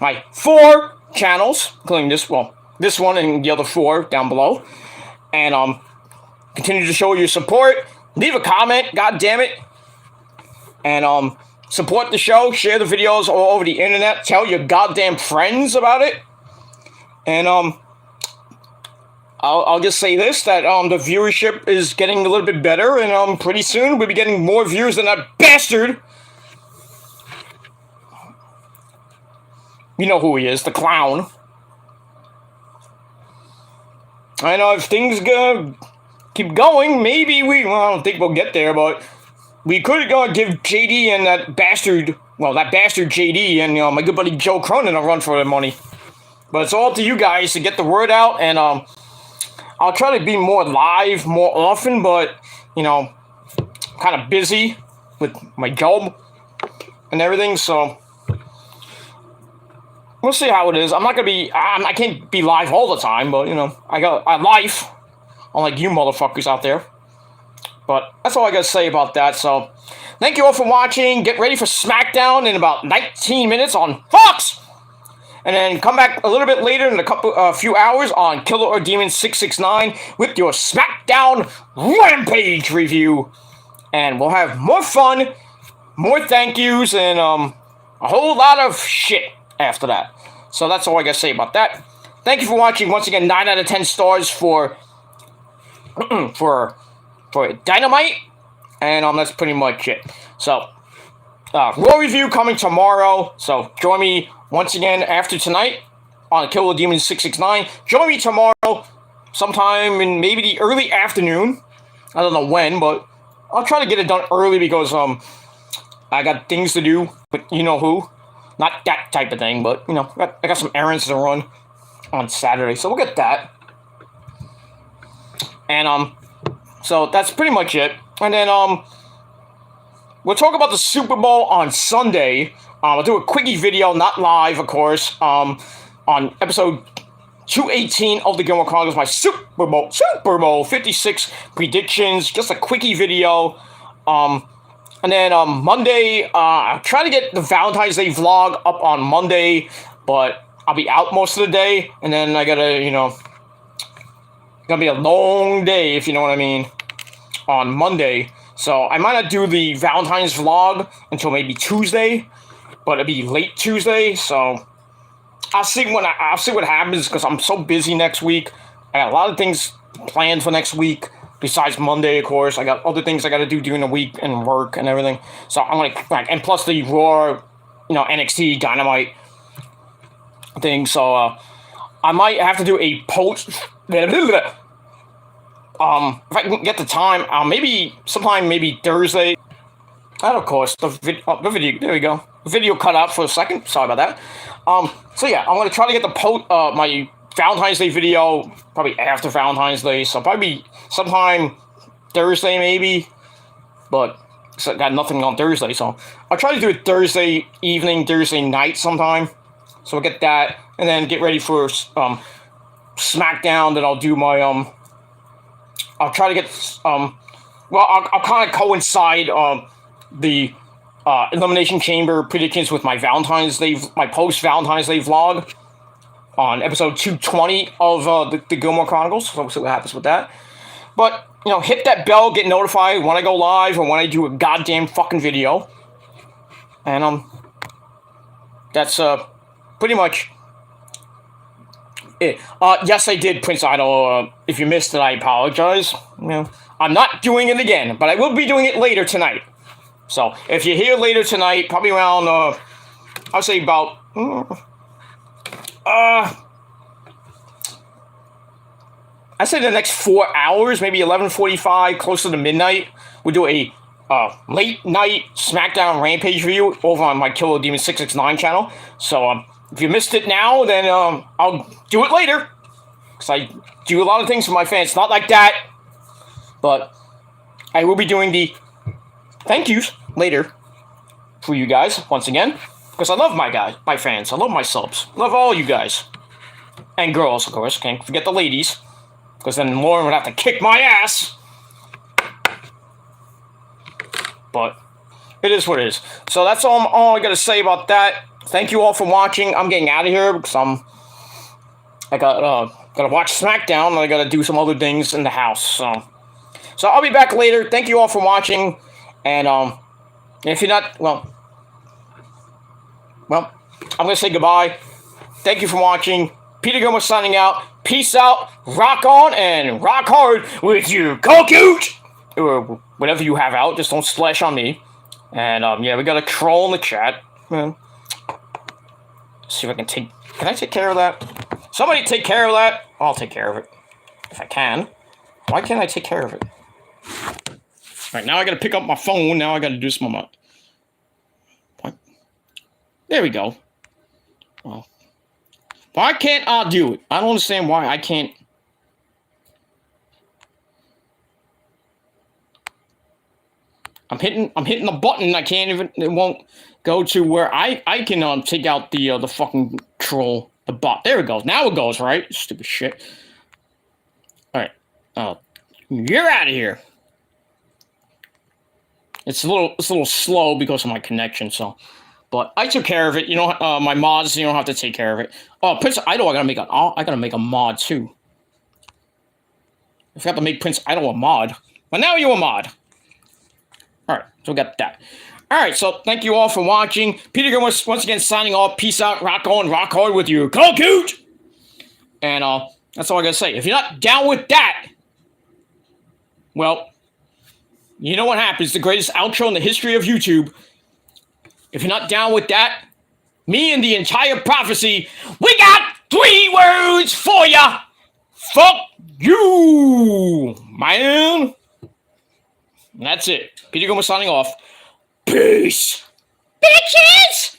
my 4 channels, including this one and the other 4 down below. And continue to show your support. Leave a comment, god damn it. And support the show, share the videos all over the internet, tell your goddamn friends about it. And I'll just say this, that the viewership is getting a little bit better, and pretty soon we'll be getting more views than that bastard. You know who he is, the clown. I know if things keep going, maybe I don't think we'll get there, but we could give JD and that bastard JD and my good buddy Joe Cronin a run for their money. But it's all up to you guys to get the word out, and I'll try to be more live more often, but kind of busy with my job and everything, so we'll see how it is. I can't be live all the time, but I got a life, unlike you motherfuckers out there. But that's all I gotta say about that. So thank you all for watching. Get ready for SmackDown in about 19 minutes on Fox, and then come back a little bit later in a few hours on Killer or Demon 669 with your SmackDown Rampage review. And we'll have more fun, more thank yous, and a whole lot of shit after that. So that's all I gotta say about that. Thank you for watching. Once again, 9 out of 10 stars for for Dynamite, and that's pretty much it. So, Raw review coming tomorrow. So join me once again after tonight on Kill the Demon 669. Join me tomorrow, sometime in maybe the early afternoon. I don't know when, but I'll try to get it done early because I got things to do with you know who. Not that type of thing, but I got some errands to run on Saturday, so we'll get that. And so that's pretty much it. And then we'll talk about the Super Bowl on Sunday. I'll do a quickie video, not live, of course, on episode 218 of the Gilmore Chronicles, my Super Bowl 56 predictions, just a quickie video. And then Monday, I'll try to get the Valentine's Day vlog up on Monday, but I'll be out most of the day, and then I gotta, gonna be a long day, if you know what I mean, on Monday. So I might not do the Valentine's vlog until maybe Tuesday, but it'll be late Tuesday, so I'll see what happens, because I'm so busy next week. I got a lot of things planned for next week. Besides Monday, of course, I got other things I got to do during the week and work and everything. So I'm and plus the Raw, NXT Dynamite thing. So I might have to do a post. If I can get the time, maybe sometime, maybe Thursday. And of course, the video. There we go. The video cut out for a second. Sorry about that. So yeah, I'm gonna try to get the my Valentine's Day video probably after Valentine's Day, so probably sometime Thursday maybe, but I got nothing on Thursday, so I'll try to do it Thursday evening, Thursday night sometime, so we'll get that, and then get ready for SmackDown. Then I'll do my I'll try to get I'll kind of coincide the Elimination Chamber predictions with my post Valentine's Day vlog on episode 220 of the Gilmore Chronicles, so we'll see what happens with that. But, hit that bell, get notified when I go live or when I do a goddamn fucking video. And, that's, pretty much it. Yes, I did, Prince Idol. If you missed it, I apologize. I'm not doing it again, but I will be doing it later tonight. So, if you're here later tonight, probably around, I'll say about... I say the next 4 hours, maybe 11:45, closer to midnight. We'll do a late night SmackDown Rampage review over on my Kill the Demon 669 channel. So if you missed it now, then I'll do it later, because I do a lot of things for my fans. Not like that, but I will be doing the thank yous later for you guys once again. Because I love my fans. I love my subs. Love all you guys. And girls, of course. Can't forget the ladies. Because then Lauren would have to kick my ass. But it is what it is. So that's all I got to say about that. Thank you all for watching. I'm getting out of here because I got to watch SmackDown, and I got to do some other things in the house. So I'll be back later. Thank you all for watching. And if you're not, well, I'm going to say goodbye. Thank you for watching. Peter Gilmore signing out. Peace out. Rock on and rock hard with your Coke or whatever you have out. Just don't splash on me. And, yeah, we got a troll in the chat. Let's see if I can take... Can I take care of that? Somebody take care of that. I'll take care of it. If I can. Why can't I take care of it? Alright, now I gotta pick up my phone. Now I gotta do some more... There we go. Well, why can't I do it? I don't understand why I can't. I'm hitting the button. I can't even. It won't go to where I can take out the fucking troll, the bot. There it goes. Now it goes right. Stupid shit. All right. You're out of here. It's a little slow because of my connection. So. But I took care of it. My mods, you don't have to take care of it. Oh, Prince Idol, I gotta make a mod too. I forgot to make Prince Idol a mod. But now you're a mod. Alright, so we got that. Alright, so thank you all for watching. Peter Gilmore once again signing off. Peace out, rock on, rock hard with you. Coke! And that's all I gotta say. If you're not down with that, well, You know what happens? The greatest outro in the history of YouTube. If you're not down with that, me and the entire prophecy, we got 3 words for ya. Fuck you, man. And that's it. Peter Gomez signing off. Peace. Bitches!